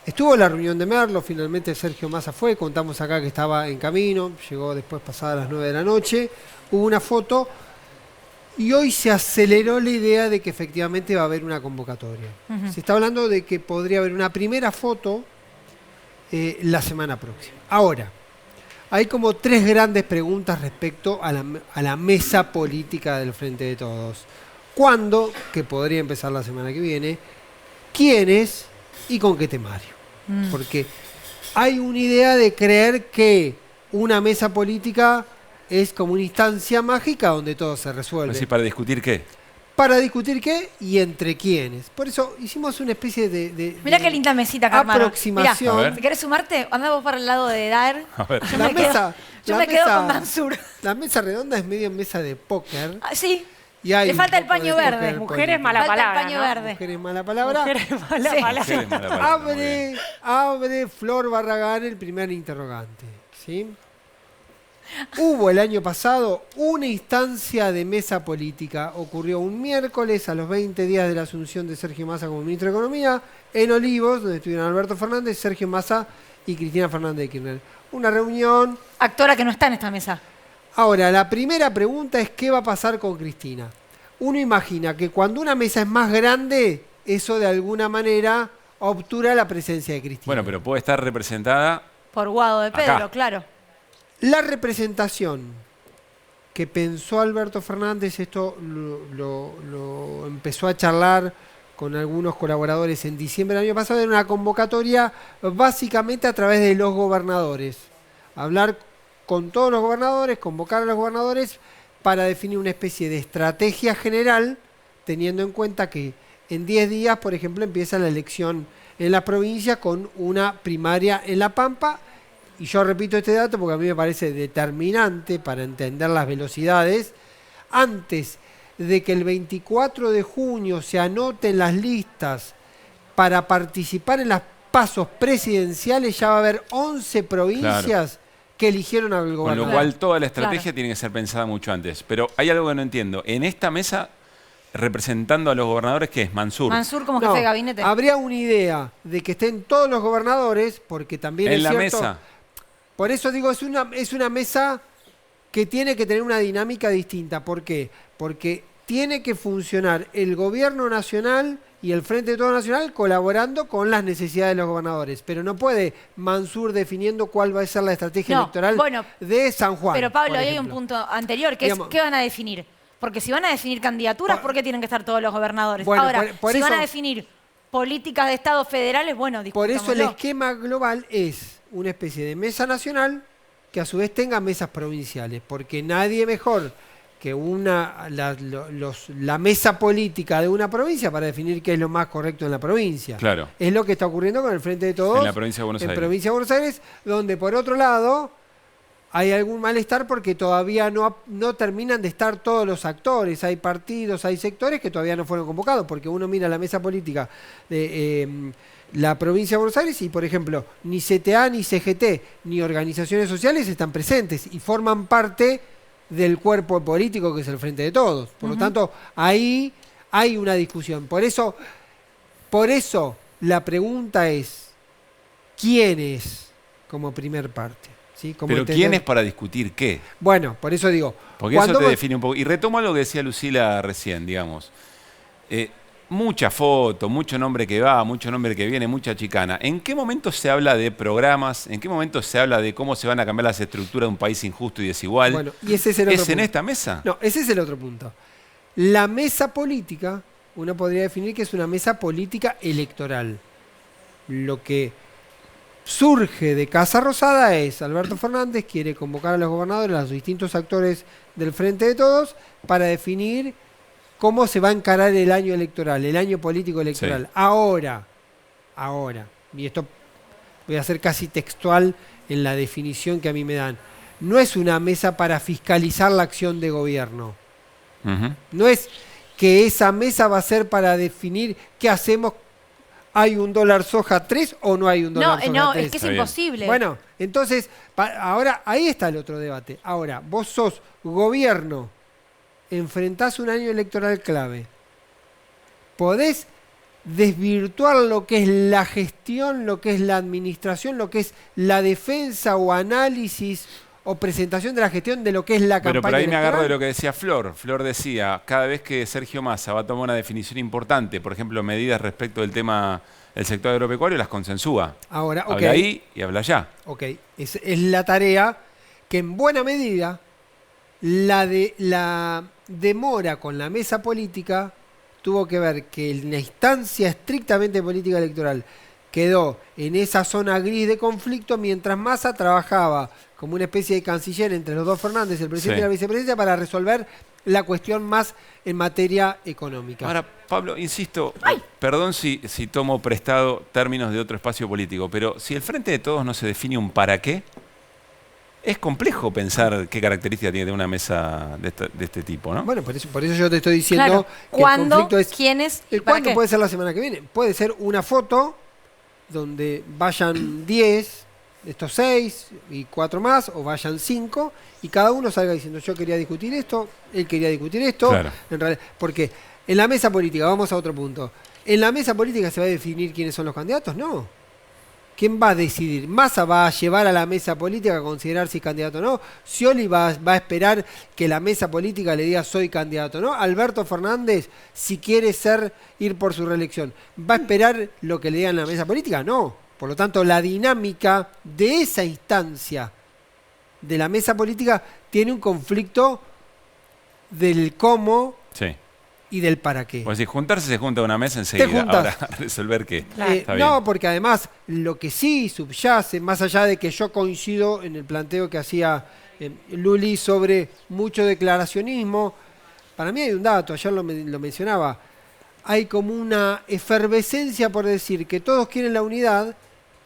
Estuvo la reunión de Merlo, finalmente Sergio Massa fue, contamos acá que estaba en camino, llegó después pasadas las 9 de la noche, hubo una foto y hoy se aceleró la idea de que efectivamente va a haber una convocatoria. Se está hablando de que podría haber una primera foto la semana próxima. Ahora, hay como 3 grandes preguntas respecto a la mesa política del Frente de Todos. ¿Cuándo? Que podría empezar la semana que viene. ¿Quiénes? ¿Y con qué temario? Porque hay una idea de creer que una mesa política es como una instancia mágica donde todo se resuelve. ¿Así para discutir qué? Para discutir qué y entre quiénes. Por eso hicimos una especie de Mirá qué linda mesita, Carmelo. Aproximación. Mirá, si querés sumarte, andá vos para el lado de Dar. A ver. Yo me quedo con Mansur. La mesa redonda es medio mesa de póker. Sí. Y hay le falta el un poco paño de verde. póker Mujeres político. mala Falta palabra, el paño ¿no? verde. Mujeres mala palabra. Mujeres mala Sí. palabra. Mujeres mala palabra, muy bien. Abre Flor Barragán el primer interrogante. ¿Sí? Hubo el año pasado una instancia de mesa política. Ocurrió un miércoles a los 20 días de la asunción de Sergio Massa como ministro de Economía en Olivos, donde estuvieron Alberto Fernández, Sergio Massa y Cristina Fernández de Kirchner. Una reunión. Actora que no está en esta mesa. Ahora, la primera pregunta es ¿qué va a pasar con Cristina? Uno imagina que cuando una mesa es más grande, eso de alguna manera obtura la presencia de Cristina. Bueno, pero puede estar representada Por Guado de Pedro, Acá. claro. La representación que pensó Alberto Fernández, esto lo empezó a charlar con algunos colaboradores en diciembre del año pasado, era una convocatoria básicamente a través de los gobernadores. Hablar con todos los gobernadores, convocar a los gobernadores para definir una especie de estrategia general, teniendo en cuenta que en 10 días, por ejemplo, empieza la elección en las provincias con una primaria en La Pampa. Y yo repito este dato porque a mí me parece determinante para entender las velocidades. Antes de que el 24 de junio se anoten las listas para participar en las pasos presidenciales, ya va a haber 11 provincias que eligieron al Con gobernador. lo cual toda la estrategia tiene que ser pensada mucho antes. Pero hay algo que no entiendo. En esta mesa, representando a los gobernadores, ¿qué es? Mansur. Mansur como jefe de gabinete. Habría una idea de que estén todos los gobernadores, porque también En es la cierto. mesa. Por eso digo, es una mesa que tiene que tener una dinámica distinta. ¿Por qué? Porque tiene que funcionar el gobierno nacional y el Frente de Todos Nacional colaborando con las necesidades de los gobernadores. Pero no puede Mansur definiendo cuál va a ser la estrategia electoral de San Juan. Pero Pablo, por ahí hay un ejemplo. punto anterior, que Digamos, es ¿qué van a definir? Porque si van a definir candidaturas, ¿por qué tienen que estar todos los gobernadores? Bueno, Ahora, por si van eso- a definir políticas de Estado federales, bueno, Por eso el discutámoslo. esquema global es una especie de mesa nacional que a su vez tenga mesas provinciales, porque nadie mejor que la mesa política de una provincia para definir qué es lo más correcto en la provincia. Claro. Es lo que está ocurriendo con el Frente de Todos En la provincia de Buenos Aires. En provincia de Buenos Aires, donde por otro lado hay algún malestar porque todavía no terminan de estar todos los actores. Hay partidos, hay sectores que todavía no fueron convocados, porque uno mira la mesa política de la provincia de Buenos Aires y, por ejemplo, ni CTA, ni CGT, ni organizaciones sociales están presentes y forman parte del cuerpo político que es el Frente de Todos. Por lo tanto, ahí hay una discusión. Por eso la pregunta es, ¿quién es como primer parte? ¿Sí? ¿Cómo Pero entender? ¿quién es para discutir qué? Bueno, por eso digo... Porque eso te define un poco. Y retomo lo que decía Lucila recién, digamos. Mucha foto, mucho nombre que va, mucho nombre que viene, mucha chicana. ¿En qué momento se habla de programas? ¿En qué momento se habla de cómo se van a cambiar las estructuras de un país injusto y desigual? Bueno, y ese es el otro ¿Es en punto. esta mesa? No, ese es el otro punto. La mesa política, uno podría definir que es una mesa política electoral. Lo que surge de Casa Rosada es, Alberto Fernández quiere convocar a los gobernadores, a los distintos actores del Frente de Todos, para definir cómo se va a encarar el año electoral, el año político electoral. Sí. Ahora, y esto voy a hacer casi textual en la definición que a mí me dan, no es una mesa para fiscalizar la acción de gobierno. No es que esa mesa va a ser para definir qué hacemos. ¿Hay un dólar soja 3 o no hay un dólar soja 3? No, es que es imposible. Bueno, entonces, ahora ahí está el otro debate. Ahora, vos sos gobierno, enfrentás un año electoral clave. ¿Podés desvirtuar lo que es la gestión, lo que es la administración, lo que es la defensa o análisis o presentación de la gestión de lo que es la campaña Pero ahí electoral? me agarro de lo que decía Flor. Flor decía, cada vez que Sergio Massa va a tomar una definición importante, por ejemplo, medidas respecto del tema del sector agropecuario, las consensúa. Ahora, habla ahí y habla allá. Ok, es la tarea que en buena medida la demora con la mesa política tuvo que ver que en la instancia estrictamente política electoral quedó en esa zona gris de conflicto mientras Massa trabajaba como una especie de canciller entre los dos Fernández, el presidente y la vicepresidenta, para resolver la cuestión más en materia económica. Ahora, Pablo, insisto, perdón si tomo prestado términos de otro espacio político, pero si el Frente de Todos no se define un para qué, es complejo pensar qué características tiene una mesa de este tipo, ¿no? Bueno, por eso yo te estoy diciendo claro. que el conflicto es... ¿Quién es? ¿El cuándo puede ser la semana que viene? Puede ser una foto donde vayan 10, estos 6 y 4 más, o vayan 5, y cada uno salga diciendo yo quería discutir esto, él quería discutir esto. Claro. En realidad, porque en la mesa política, vamos a otro punto, ¿en la mesa política se va a definir quiénes son los candidatos? No. ¿Quién va a decidir? ¿Massa va a llevar a la mesa política a considerar si es candidato o no? ¿Scioli va a esperar que la mesa política le diga soy candidato o no? ¿Alberto Fernández, si quiere ir por su reelección, va a esperar lo que le digan la mesa política? No. Por lo tanto, la dinámica de esa instancia de la mesa política tiene un conflicto del cómo y del para qué. Pues si juntarse se junta a una mesa enseguida. Ahora, resolver qué. No, porque además lo que sí subyace, más allá de que yo coincido en el planteo que hacía Luli sobre mucho declaracionismo, para mí hay un dato, ayer lo mencionaba, hay como una efervescencia por decir que todos quieren la unidad,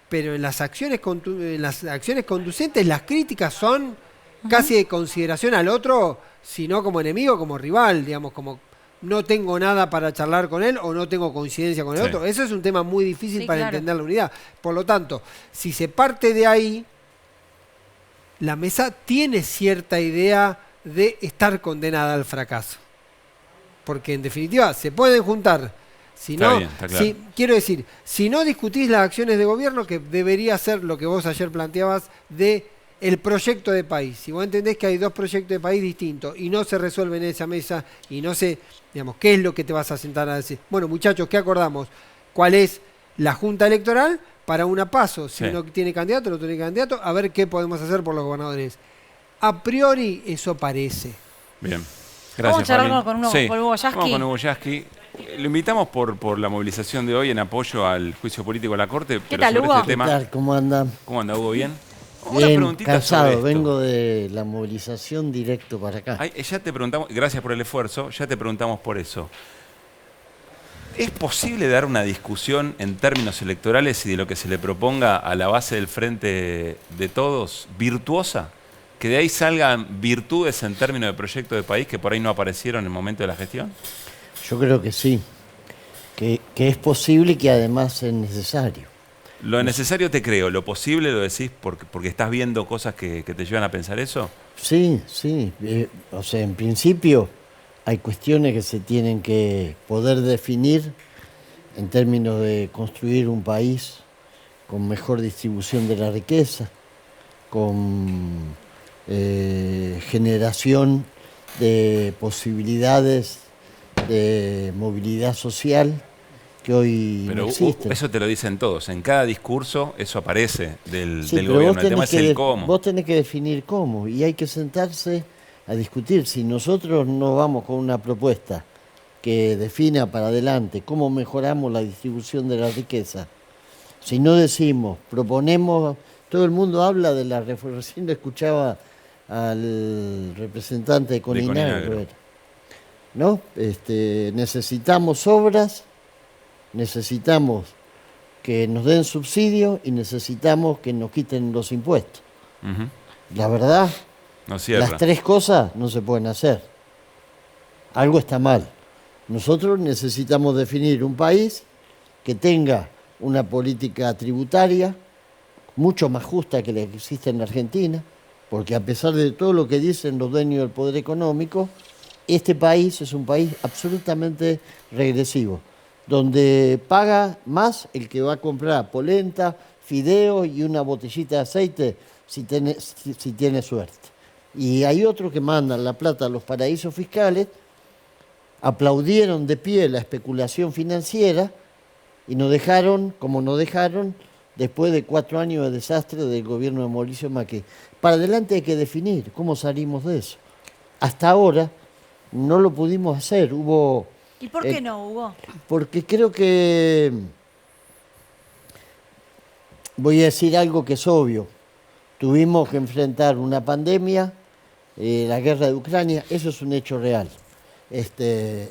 pero en las acciones conducentes las críticas son casi de consideración al otro, sino como enemigo, como rival, digamos, como no tengo nada para charlar con él o no tengo coincidencia con el otro. Eso es un tema muy difícil para entender la unidad. Por lo tanto, si se parte de ahí, la mesa tiene cierta idea de estar condenada al fracaso. Porque en definitiva se pueden juntar. Si no, está claro. Quiero decir, si no discutís las acciones de gobierno, que debería ser lo que vos ayer planteabas de el proyecto de país. Si vos entendés que hay dos proyectos de país distintos y no se resuelven en esa mesa y no sé, digamos, ¿qué es lo que te vas a sentar a decir? Bueno, muchachos, ¿qué acordamos? ¿Cuál es la junta electoral para una paso? Si uno tiene candidato, el otro tiene candidato, a ver qué podemos hacer por los gobernadores. A priori, eso parece. Bien. Gracias, Vamos a charlar con Hugo Yasky. Vamos con Hugo Yasky. Lo invitamos por la movilización de hoy en apoyo al juicio político de la Corte. ¿Qué tal, Hugo? ¿Qué tal? ¿Cómo andan? ¿Cómo anda, Hugo? ¿Bien? Bien, cansado. Vengo de la movilización directo para acá. Ay, ya te preguntamos, gracias por el esfuerzo, ya te preguntamos por eso. ¿Es posible dar una discusión en términos electorales y de lo que se le proponga a la base del Frente de Todos virtuosa? ¿Que de ahí salgan virtudes en términos de proyecto de país que por ahí no aparecieron en el momento de la gestión? Yo creo que sí, que es posible y que además es necesario. Lo necesario te creo, lo posible lo decís porque estás viendo cosas que te llevan a pensar eso. Sí, sí. O sea, en principio hay cuestiones que se tienen que poder definir en términos de construir un país con mejor distribución de la riqueza, con generación de posibilidades de movilidad social que hoy no existen. Eso te lo dicen todos, en cada discurso eso aparece del pero gobierno, el tema es el cómo. Vos tenés que definir cómo y hay que sentarse a discutir. Si nosotros no vamos con una propuesta que defina para adelante cómo mejoramos la distribución de la riqueza, si no decimos, proponemos, todo el mundo habla de la reforma, recién escuchaba al representante de Coninagro, ¿no? Necesitamos obras, necesitamos que nos den subsidios y necesitamos que nos quiten los impuestos. La verdad, las tres cosas no se pueden hacer. Algo está mal. Nosotros necesitamos definir un país que tenga una política tributaria mucho más justa que la que existe en la Argentina, porque a pesar de todo lo que dicen los dueños del poder económico, este país es un país absolutamente regresivo, donde paga más el que va a comprar polenta, fideo y una botellita de aceite si tiene suerte. Y hay otros que mandan la plata a los paraísos fiscales, aplaudieron de pie la especulación financiera y nos dejaron, como nos dejaron, después de 4 años de desastre del gobierno de Mauricio Macri. Para adelante hay que definir cómo salimos de eso. Hasta ahora no lo pudimos hacer. ¿Y por qué no, Hugo? Porque creo que, voy a decir algo que es obvio, tuvimos que enfrentar una pandemia, la guerra de Ucrania, eso es un hecho real.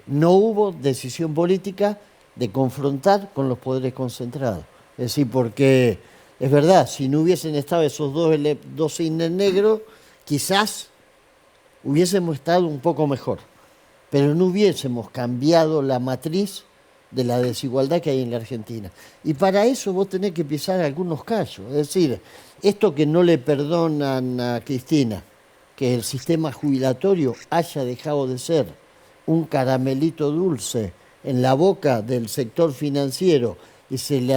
No hubo decisión política de confrontar con los poderes concentrados. Es decir, porque es verdad, si no hubiesen estado esos dos cisnes negros, quizás hubiésemos estado un poco mejor, pero no hubiésemos cambiado la matriz de la desigualdad que hay en la Argentina. Y para eso vos tenés que pisar algunos callos. Es decir, esto que no le perdonan a Cristina, que el sistema jubilatorio haya dejado de ser un caramelito dulce en la boca del sector financiero y se le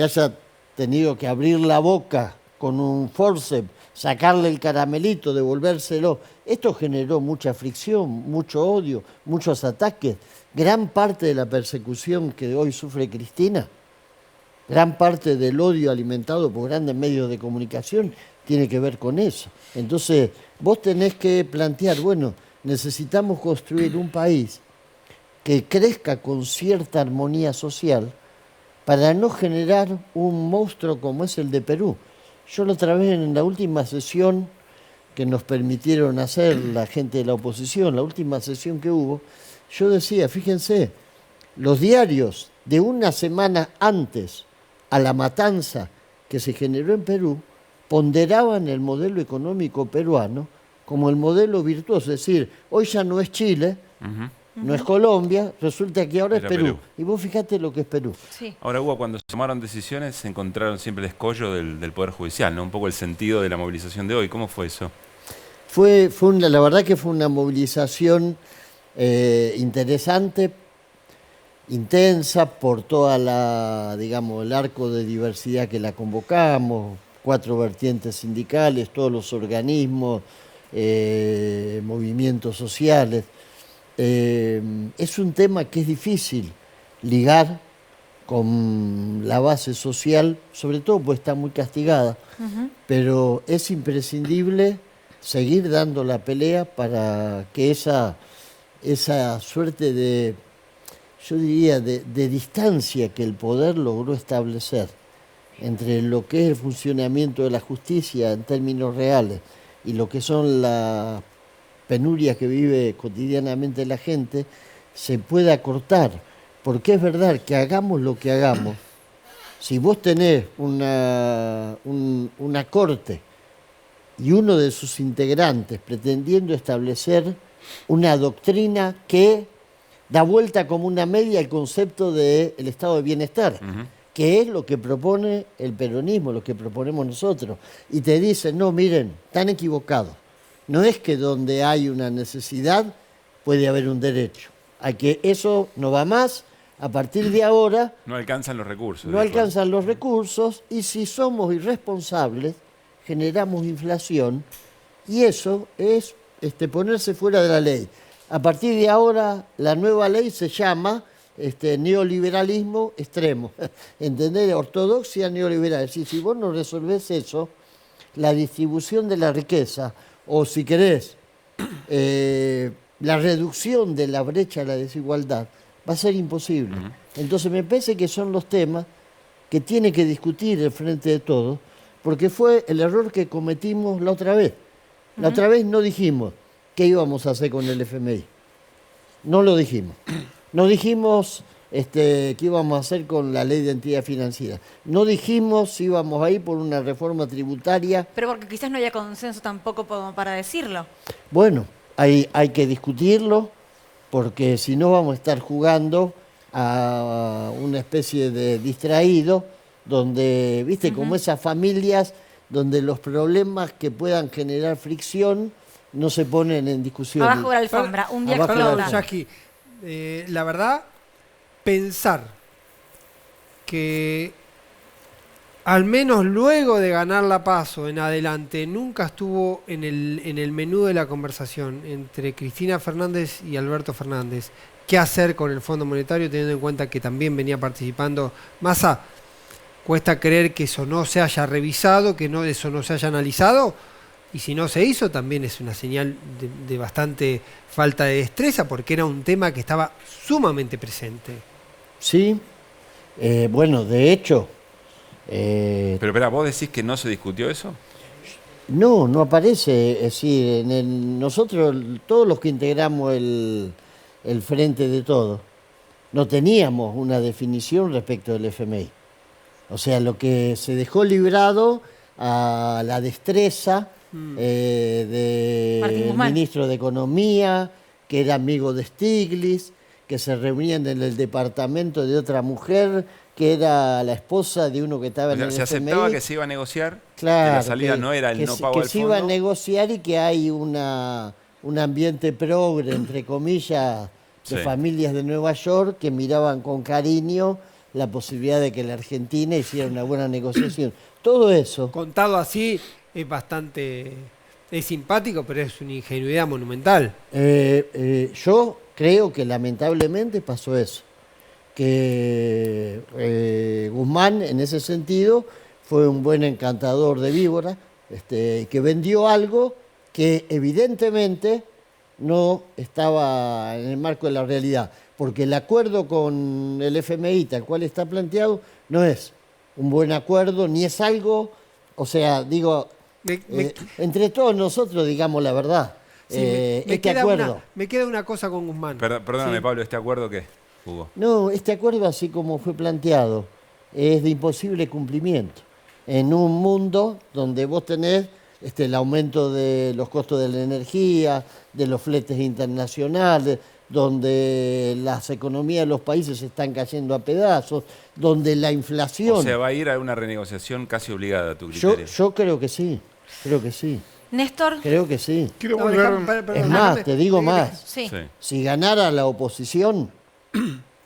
haya tenido que abrir la boca con un forceps, sacarle el caramelito, devolvérselo. Esto generó mucha fricción, mucho odio, muchos ataques. Gran parte de la persecución que hoy sufre Cristina, gran parte del odio alimentado por grandes medios de comunicación tiene que ver con eso. Entonces, vos tenés que plantear, bueno, necesitamos construir un país que crezca con cierta armonía social para no generar un monstruo como es el de Perú. Yo la otra vez en la última sesión que nos permitieron hacer la gente de la oposición, la última sesión que hubo, yo decía, fíjense, los diarios de una semana antes a la matanza que se generó en Perú ponderaban el modelo económico peruano como el modelo virtuoso, es decir, hoy ya no es Chile, no es Colombia, resulta que ahora es Perú. Y vos fíjate lo que es Perú. Sí. Ahora, Hugo, cuando se tomaron decisiones se encontraron siempre el escollo del Poder Judicial, ¿no? Un poco el sentido de la movilización de hoy. ¿Cómo fue eso? La verdad que fue una movilización interesante, intensa, por toda el arco de diversidad que la convocamos, 4 vertientes sindicales, todos los organismos, movimientos sociales. Es un tema que es difícil ligar con la base social, sobre todo porque está muy castigada, pero es imprescindible seguir dando la pelea para que esa esa suerte de, yo diría, de distancia que el poder logró establecer entre lo que es el funcionamiento de la justicia en términos reales y lo que son las penurias que vive cotidianamente la gente, se puede acortar. Porque es verdad que hagamos lo que hagamos, si vos tenés una corte y uno de sus integrantes pretendiendo establecer una doctrina que da vuelta como una media al concepto del estado de bienestar, que es lo que propone el peronismo, lo que proponemos nosotros, y te dicen, no, miren, están equivocados. No es que donde hay una necesidad puede haber un derecho. Hay que eso no va más. A partir de ahora... No alcanzan los recursos. No alcanzan los recursos y si somos irresponsables, generamos inflación y eso es ponerse fuera de la ley. A partir de ahora, la nueva ley se llama neoliberalismo extremo. ¿Entendés? Ortodoxia neoliberal. Es decir, si vos no resolvés eso, la distribución de la riqueza, o si querés, la reducción de la brecha a la desigualdad, va a ser imposible. Entonces me parece que son los temas que tiene que discutir el Frente de Todos, porque fue el error que cometimos la otra vez. La otra vez no dijimos qué íbamos a hacer con el FMI. No lo dijimos. No dijimos qué íbamos a hacer con la ley de entidad financiera. No dijimos si íbamos a ir por una reforma tributaria. Pero porque quizás no haya consenso tampoco para decirlo. Bueno, hay que discutirlo, porque si no vamos a estar jugando a una especie de distraído, donde, viste, como esas familias donde los problemas que puedan generar fricción no se ponen en discusión. Abajo de la alfombra, un día explota. Jackie, la verdad, pensar que al menos luego de ganar la PASO en adelante, nunca estuvo en el menú de la conversación entre Cristina Fernández y Alberto Fernández. ¿Qué hacer con el Fondo Monetario teniendo en cuenta que también venía participando Massa? Cuesta creer que eso no se haya revisado, que eso no se haya analizado, y si no se hizo también es una señal de bastante falta de destreza, porque era un tema que estaba sumamente presente. Sí, bueno, de hecho... Pero espera, ¿vos decís que no se discutió eso? No, no aparece. Es decir, nosotros, todos los que integramos el Frente de Todos, no teníamos una definición respecto del FMI. O sea, lo que se dejó librado a la destreza del ministro de Economía, que era amigo de Stiglitz, que se reunían en el departamento de otra mujer, que era la esposa de uno que estaba en el FMI. ¿Se aceptaba que se iba a negociar? Claro. Que la salida no era el no pago al fondo. Que se iba a negociar y que hay un ambiente progre, entre comillas, de familias de Nueva York que miraban con cariño la posibilidad de que la Argentina hiciera una buena negociación. Todo eso. Contado así es bastante... es simpático, pero es una ingenuidad monumental. Yo creo que lamentablemente pasó eso. Que Guzmán, en ese sentido, fue un buen encantador de víbora, que vendió algo que evidentemente no estaba en el marco de la realidad, porque el acuerdo con el FMI, tal cual está planteado, no es un buen acuerdo, ni es algo, o sea, digo, entre todos nosotros digamos la verdad. Sí, me queda una cosa con Guzmán. Perdóname, ¿sí? Pablo, ¿este acuerdo qué, Hugo? No, este acuerdo, así como fue planteado, es de imposible cumplimiento. En un mundo donde vos tenés el aumento de los costos de la energía, de los fletes internacionales, donde las economías de los países están cayendo a pedazos, donde la inflación... O sea, ¿va a ir a una renegociación casi obligada a tu criterio? Yo creo que sí, creo que sí. Néstor. Creo que sí. Quiero volver... Es más, te digo más. Sí. Si ganara la oposición,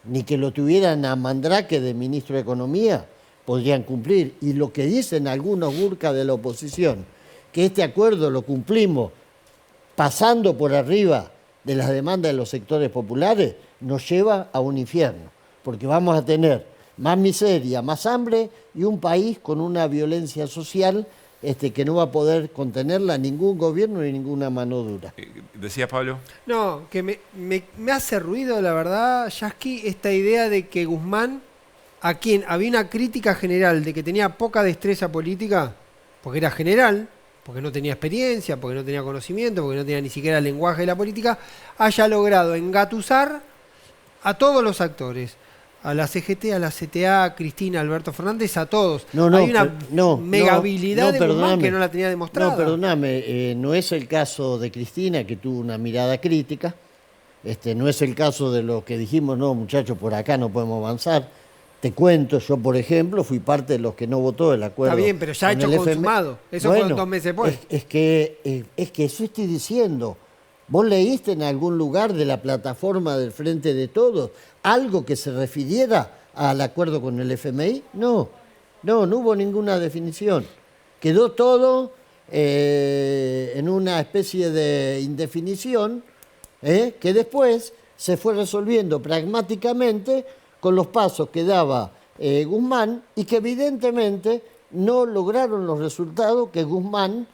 ni que lo tuvieran a Mandrake de ministro de Economía, podrían cumplir. Y lo que dicen algunos burcas de la oposición, que este acuerdo lo cumplimos pasando por arriba de las demandas de los sectores populares, nos lleva a un infierno. Porque vamos a tener más miseria, más hambre y un país con una violencia social que no va a poder contenerla ningún gobierno ni ninguna mano dura. ¿Decías, Pablo? No, que me hace ruido, la verdad, Yasky, esta idea de que Guzmán, a quien había una crítica general de que tenía poca destreza política, porque era general, porque no tenía experiencia, porque no tenía conocimiento, porque no tenía ni siquiera el lenguaje de la política, haya logrado engatusar a todos los actores. A la CGT, a la CTA, a Cristina, a Alberto Fernández, a todos. Hay una mega habilidad de Guzmán que no la tenía demostrada. No, perdóname, no es el caso de Cristina, que tuvo una mirada crítica. No es el caso de lo que dijimos, no, muchachos, por acá no podemos avanzar. Te cuento, yo, por ejemplo, fui parte de los que no votó el acuerdo. Está bien, pero ya hecho consumado. Eso fueron 2 meses después. Es que eso estoy diciendo. ¿Vos leíste en algún lugar de la plataforma del Frente de Todos algo que se refiriera al acuerdo con el FMI? No hubo ninguna definición. Quedó todo en una especie de indefinición que después se fue resolviendo pragmáticamente con los pasos que daba Guzmán y que evidentemente no lograron los resultados que Guzmán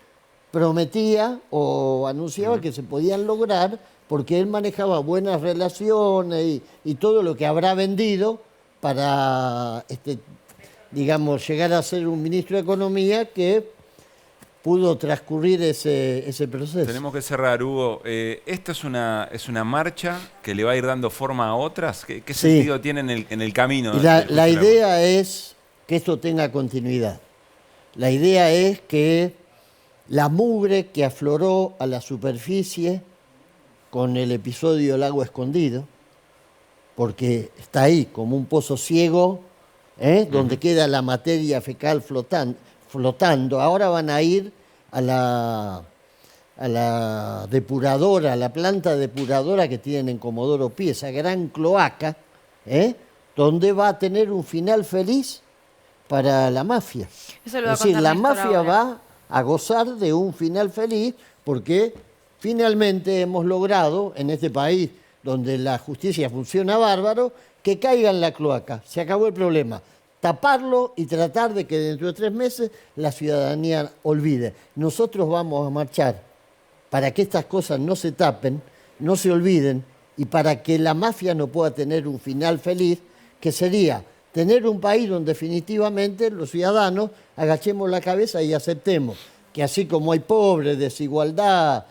prometía o anunciaba que se podían lograr porque él manejaba buenas relaciones y todo lo que habrá vendido para, digamos, llegar a ser un ministro de Economía que pudo transcurrir ese proceso. Tenemos que cerrar, Hugo. ¿Esta es una marcha que le va a ir dando forma a otras? ¿Qué sentido tiene en el camino? Y la idea es que esto tenga continuidad. La idea es que la mugre que afloró a la superficie con el episodio Lago Escondido, porque está ahí como un pozo ciego, donde queda la materia fecal flotando. Ahora van a ir a la depuradora, a la planta depuradora que tienen en Comodoro Pi, esa gran cloaca, donde va a tener un final feliz para la mafia. Eso lo va es decir, la mafia ahora. va a gozar de un final feliz porque finalmente hemos logrado en este país donde la justicia funciona bárbaro, que caiga en la cloaca. Se acabó el problema. Taparlo y tratar de que dentro de 3 meses la ciudadanía olvide. Nosotros vamos a marchar para que estas cosas no se tapen, no se olviden y para que la mafia no pueda tener un final feliz, que sería tener un país donde definitivamente los ciudadanos agachemos la cabeza y aceptemos que así como hay pobres, desigualdad,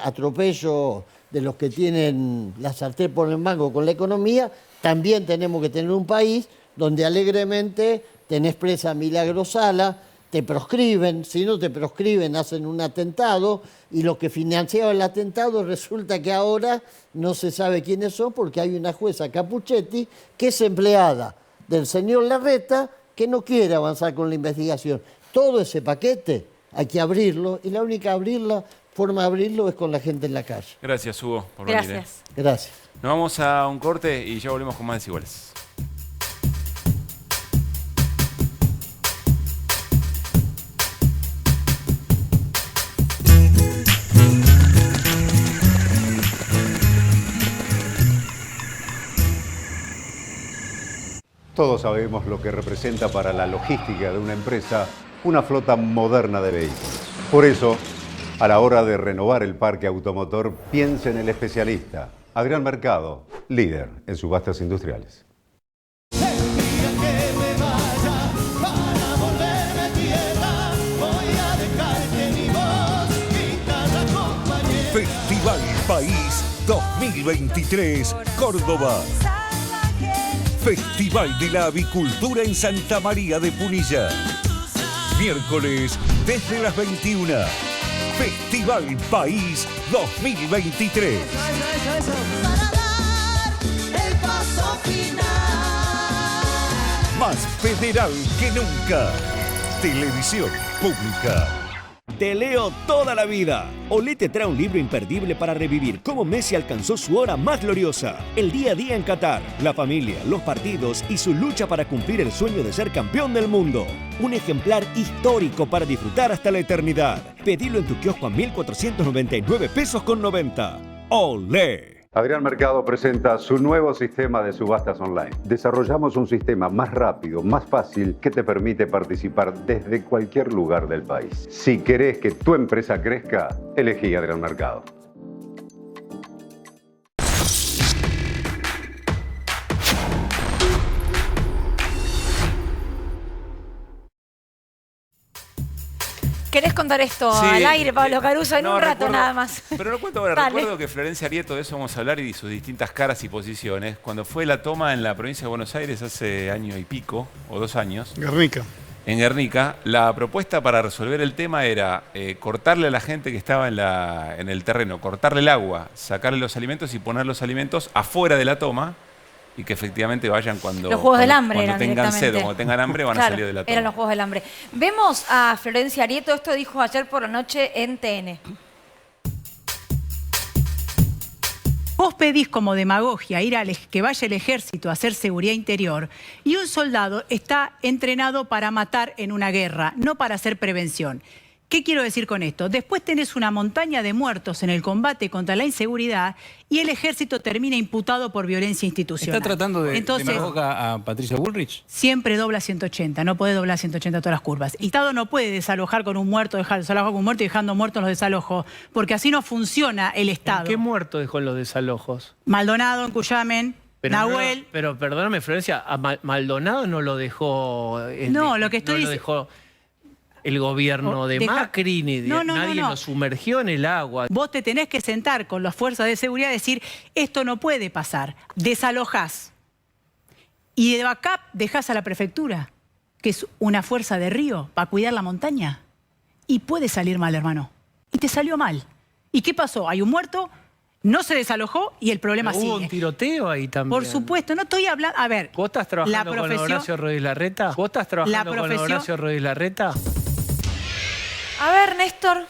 atropello de los que tienen la sartén por el mango con la economía, también tenemos que tener un país donde alegremente tenés presa a Milagro Sala, te proscriben, si no te proscriben hacen un atentado y los que financiaban el atentado resulta que ahora no se sabe quiénes son porque hay una jueza Capuchetti que es empleada del señor Larreta que no quiere avanzar con la investigación. Todo ese paquete hay que abrirlo y la única forma de abrirlo es con la gente en la calle. Gracias, Hugo, por venir. Gracias. Gracias. Nos vamos a un corte y ya volvemos con más Desiguales. Todos sabemos lo que representa para la logística de una empresa una flota moderna de vehículos. Por eso, a la hora de renovar el parque automotor, piense en el especialista. Adrián Mercado, líder en subastas industriales. Festival País 2023, Córdoba. Festival de la Avicultura en Santa María de Punilla. Miércoles desde las 21. Festival País 2023. Para dar el paso final. Más federal que nunca. Televisión Pública. Te leo toda la vida. Olé te trae un libro imperdible para revivir cómo Messi alcanzó su hora más gloriosa. El día a día en Qatar, la familia, los partidos y su lucha para cumplir el sueño de ser campeón del mundo. Un ejemplar histórico para disfrutar hasta la eternidad. Pedilo en tu kiosco a 1.499 pesos con 90. Olé. Adrián Mercado presenta su nuevo sistema de subastas online. Desarrollamos un sistema más rápido, más fácil, que te permite participar desde cualquier lugar del país. Si querés que tu empresa crezca, elegí Adrián Mercado. ¿Querés contar esto Sí, al aire, Pablo Caruso, en no, un rato recuerdo- nada más? Pero lo cuento ahora. Dale. Recuerdo que Florencia Arieto, de eso vamos a hablar, y sus distintas caras y posiciones, cuando fue la toma en la provincia de Buenos Aires hace año y pico, o 2 años. Guernica. En Guernica, la propuesta para resolver el tema era cortarle a la gente que estaba en el terreno, cortarle el agua, sacarle los alimentos y poner los alimentos afuera de la toma, y que efectivamente vayan cuando, Los Juegos del Hambre cuando eran tengan sed o directamente. cuando tengan hambre van a Claro, salir de la toma. eran los Juegos del Hambre. Vemos a Florencia Arieto, esto dijo ayer por la noche en TN. Vos pedís como demagogia que vaya el ejército a hacer seguridad interior y un soldado está entrenado para matar en una guerra, no para hacer prevención. ¿Qué quiero decir con esto? Después tenés una montaña de muertos en el combate contra la inseguridad y el ejército termina imputado por violencia institucional. ¿Está tratando de Entonces, demagoga a Patricia Bullrich? siempre dobla 180, no puede doblar 180 todas las curvas. El Estado no puede desalojar con un muerto, dejar desalojar con un muerto y dejando muertos los desalojos, porque así no funciona el Estado. ¿Qué muerto dejó en los desalojos? Maldonado en Cuyamen, Nahuel. Pero perdóname, Florencia, a Maldonado no lo dejó... No, lo que estoy no lo dejó el gobierno de Macri, ni nadie lo sumergió en el agua. Vos te tenés que sentar con las fuerzas de seguridad y decir, esto no puede pasar. Desalojás. Y de backup dejás a la prefectura, que es una fuerza de río para cuidar la montaña. Y puede salir mal, hermano. Y te salió mal. ¿Y qué pasó? Hay un muerto, no se desalojó y el problema Hubo sigue. un tiroteo ahí también. Por supuesto, no estoy hablando... A ver, ¿Vos estás trabajando con Horacio Rodríguez Larreta? ¿Vos estás trabajando con Horacio Rodríguez Larreta? A ver, Néstor.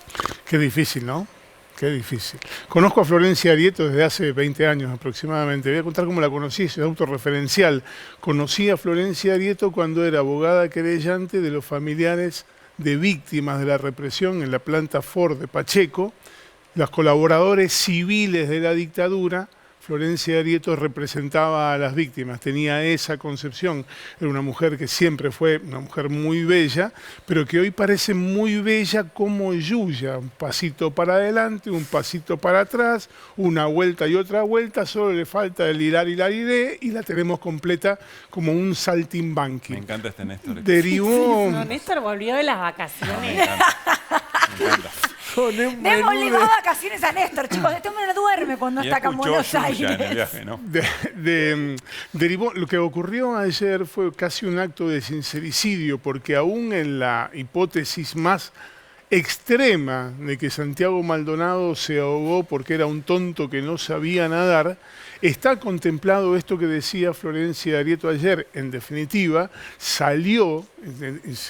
Qué difícil, ¿no? Qué difícil. Conozco a Florencia Arieto desde hace 20 años aproximadamente. Voy a contar cómo la conocí, es autorreferencial. Conocí a Florencia Arieto cuando era abogada querellante de los familiares de víctimas de la represión en la planta Ford de Pacheco, los colaboradores civiles de la dictadura. Florencia Arieto representaba a las víctimas, tenía esa concepción. Era una mujer que siempre fue una mujer muy bella, pero que hoy parece muy bella como Yuya. Un pasito para adelante, un pasito para atrás, una vuelta y otra vuelta, solo le falta el hilar y la tenemos completa como un saltimbanqui. Me encanta este Néstor. Derivó... No, Néstor volvió de las vacaciones. Me encanta. Démosle más vacaciones a Néstor, chicos. Este hombre no duerme cuando está acá en Buenos Aires. En el viaje, ¿no? Derivó, lo que ocurrió ayer fue casi un acto de sincericidio, porque aún en la hipótesis más extrema de que Santiago Maldonado se ahogó porque era un tonto que no sabía nadar, está contemplado esto que decía Florencia Arieto ayer. En definitiva, salió,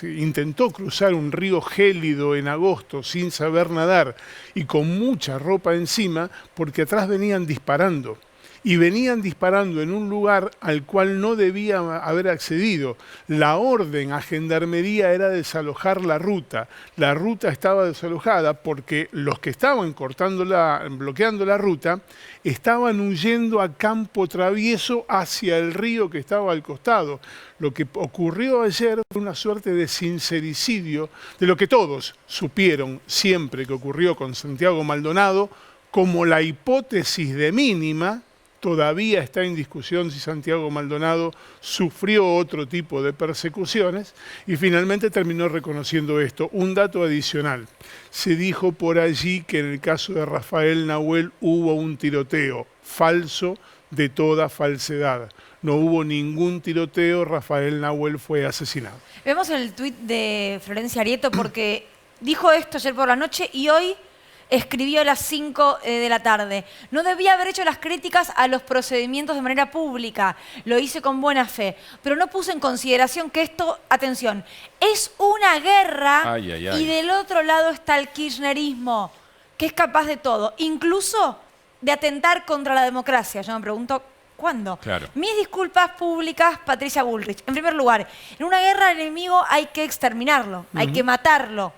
intentó cruzar un río gélido en agosto sin saber nadar y con mucha ropa encima porque atrás venían disparando. Y venían disparando en un lugar al cual no debía haber accedido. La orden a Gendarmería era desalojar la ruta. La ruta estaba desalojada porque los que estaban bloqueando la ruta estaban huyendo a campo traviesa hacia el río que estaba al costado. Lo que ocurrió ayer fue una suerte de sincericidio de lo que todos supieron siempre que ocurrió con Santiago Maldonado, como la hipótesis de mínima. Todavía está en discusión si Santiago Maldonado sufrió otro tipo de persecuciones y finalmente terminó reconociendo esto. Un dato adicional. Se dijo por allí que en el caso de Rafael Nahuel hubo un tiroteo. Falso de toda falsedad. No hubo ningún tiroteo, Rafael Nahuel fue asesinado. Vemos el tuit de Florencia Arieto porque dijo esto ayer por la noche y hoy escribió a las 5 de la tarde. No debía haber hecho las críticas a los procedimientos de manera pública. Lo hice con buena fe. Pero no puse en consideración que esto, atención, es una guerra y del otro lado está el kirchnerismo, que es capaz de todo, incluso de atentar contra la democracia. Yo me pregunto, ¿cuándo? Claro. Mis disculpas públicas, Patricia Bullrich. En primer lugar, en una guerra al enemigo hay que exterminarlo, hay que matarlo.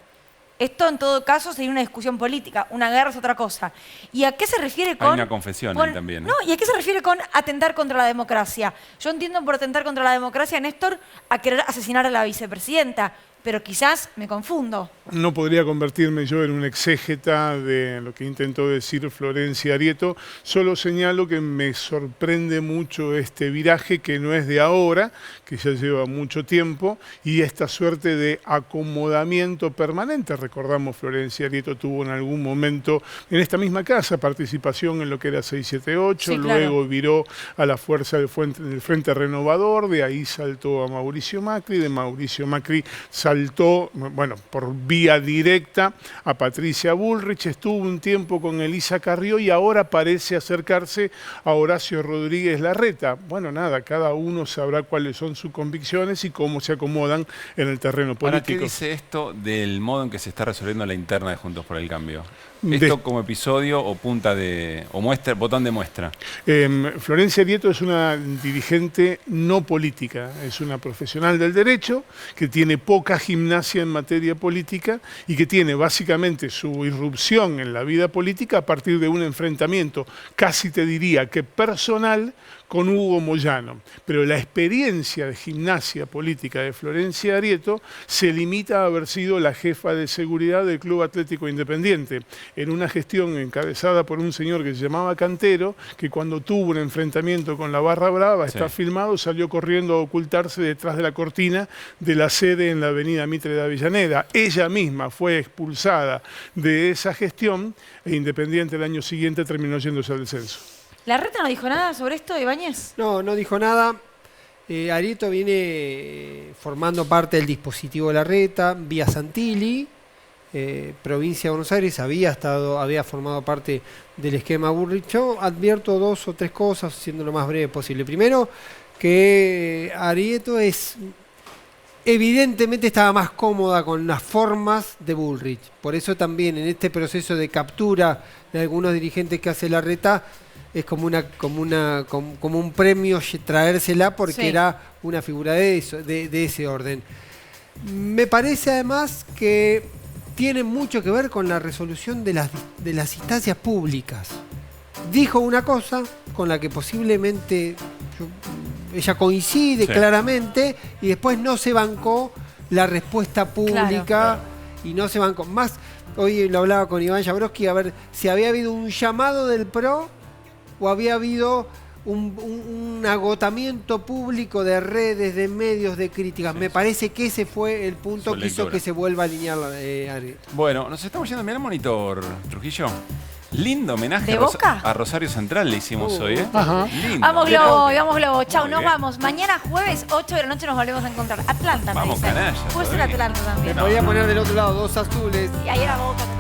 Esto en todo caso sería una discusión política, una guerra es otra cosa. ¿Y a qué se refiere con...? Hay una confesión ahí también. No, ¿y a qué se refiere con atentar contra la democracia? Yo entiendo por atentar contra la democracia, Néstor, a querer asesinar a la vicepresidenta, pero quizás me confundo. No podría convertirme yo en un exégeta de lo que intentó decir Florencia Arieto, solo señalo que me sorprende mucho este viraje que no es de ahora, que ya lleva mucho tiempo, y esta suerte de acomodamiento permanente. Recordamos, Florencia Arieto tuvo en algún momento en esta misma casa participación en lo que era 678, Sí, claro. luego viró a la fuerza del Frente Renovador, de ahí saltó a Mauricio Macri, de Mauricio Macri saltó, bueno, por vía directa a Patricia Bullrich, estuvo un tiempo con Elisa Carrió y ahora parece acercarse a Horacio Rodríguez Larreta. Bueno, nada, cada uno sabrá cuáles son sus convicciones y cómo se acomodan en el terreno político. ¿Para qué dice esto del modo en que se está resolviendo la interna de Juntos por el Cambio? ¿Esto como episodio o punta de o muestra, botón de muestra? Florencia Arieto es una dirigente no política, es una profesional del derecho que tiene poca gimnasia en materia política y que tiene básicamente su irrupción en la vida política a partir de un enfrentamiento, casi te diría que personal, con Hugo Moyano. Pero la experiencia de gimnasia política de Florencia Arieto se limita a haber sido la jefa de seguridad del Club Atlético Independiente, en una gestión encabezada por un señor que se llamaba Cantero, que cuando tuvo un enfrentamiento con la Barra Brava, está filmado, salió corriendo a ocultarse detrás de la cortina de la sede en la avenida Mitre de Avellaneda. Ella misma fue expulsada de esa gestión e Independiente el año siguiente terminó yéndose al descenso. ¿Larreta no dijo nada sobre esto, Ibáñez? No, no dijo nada. Arieto viene formando parte del dispositivo Larreta, vía Santilli, provincia de Buenos Aires, había formado parte del esquema Bullrich. Yo advierto 2 o 3 cosas, siendo lo más breve posible. Primero, que Arieto evidentemente estaba más cómoda con las formas de Bullrich. Por eso también en este proceso de captura de algunos dirigentes que hace Larreta, es como un premio traérsela porque era una figura de ese orden. Me parece además que tiene mucho que ver con la resolución de las instancias públicas. Dijo una cosa con la que posiblemente ella coincide claramente y después no se bancó la respuesta pública y no se bancó. Más, hoy lo hablaba con Iván Jabrowski a ver si había habido un llamado del PRO o había habido un agotamiento público de redes, de medios, de críticas. Me parece que ese fue el punto que hizo que se vuelva a alinear Bueno, nos estamos yendo. Mirá el monitor, Trujillo. Lindo homenaje a Rosario Central le hicimos hoy, ¿eh? Lindo. Vamos Globo. Chau, nos vamos. Mañana jueves, 8 de la noche nos volvemos a encontrar. Atlanta, vamos, me dicen. canalla. Puede ser Atlanta también. Me podía poner del otro lado 2 azules. Y ahí era Boca.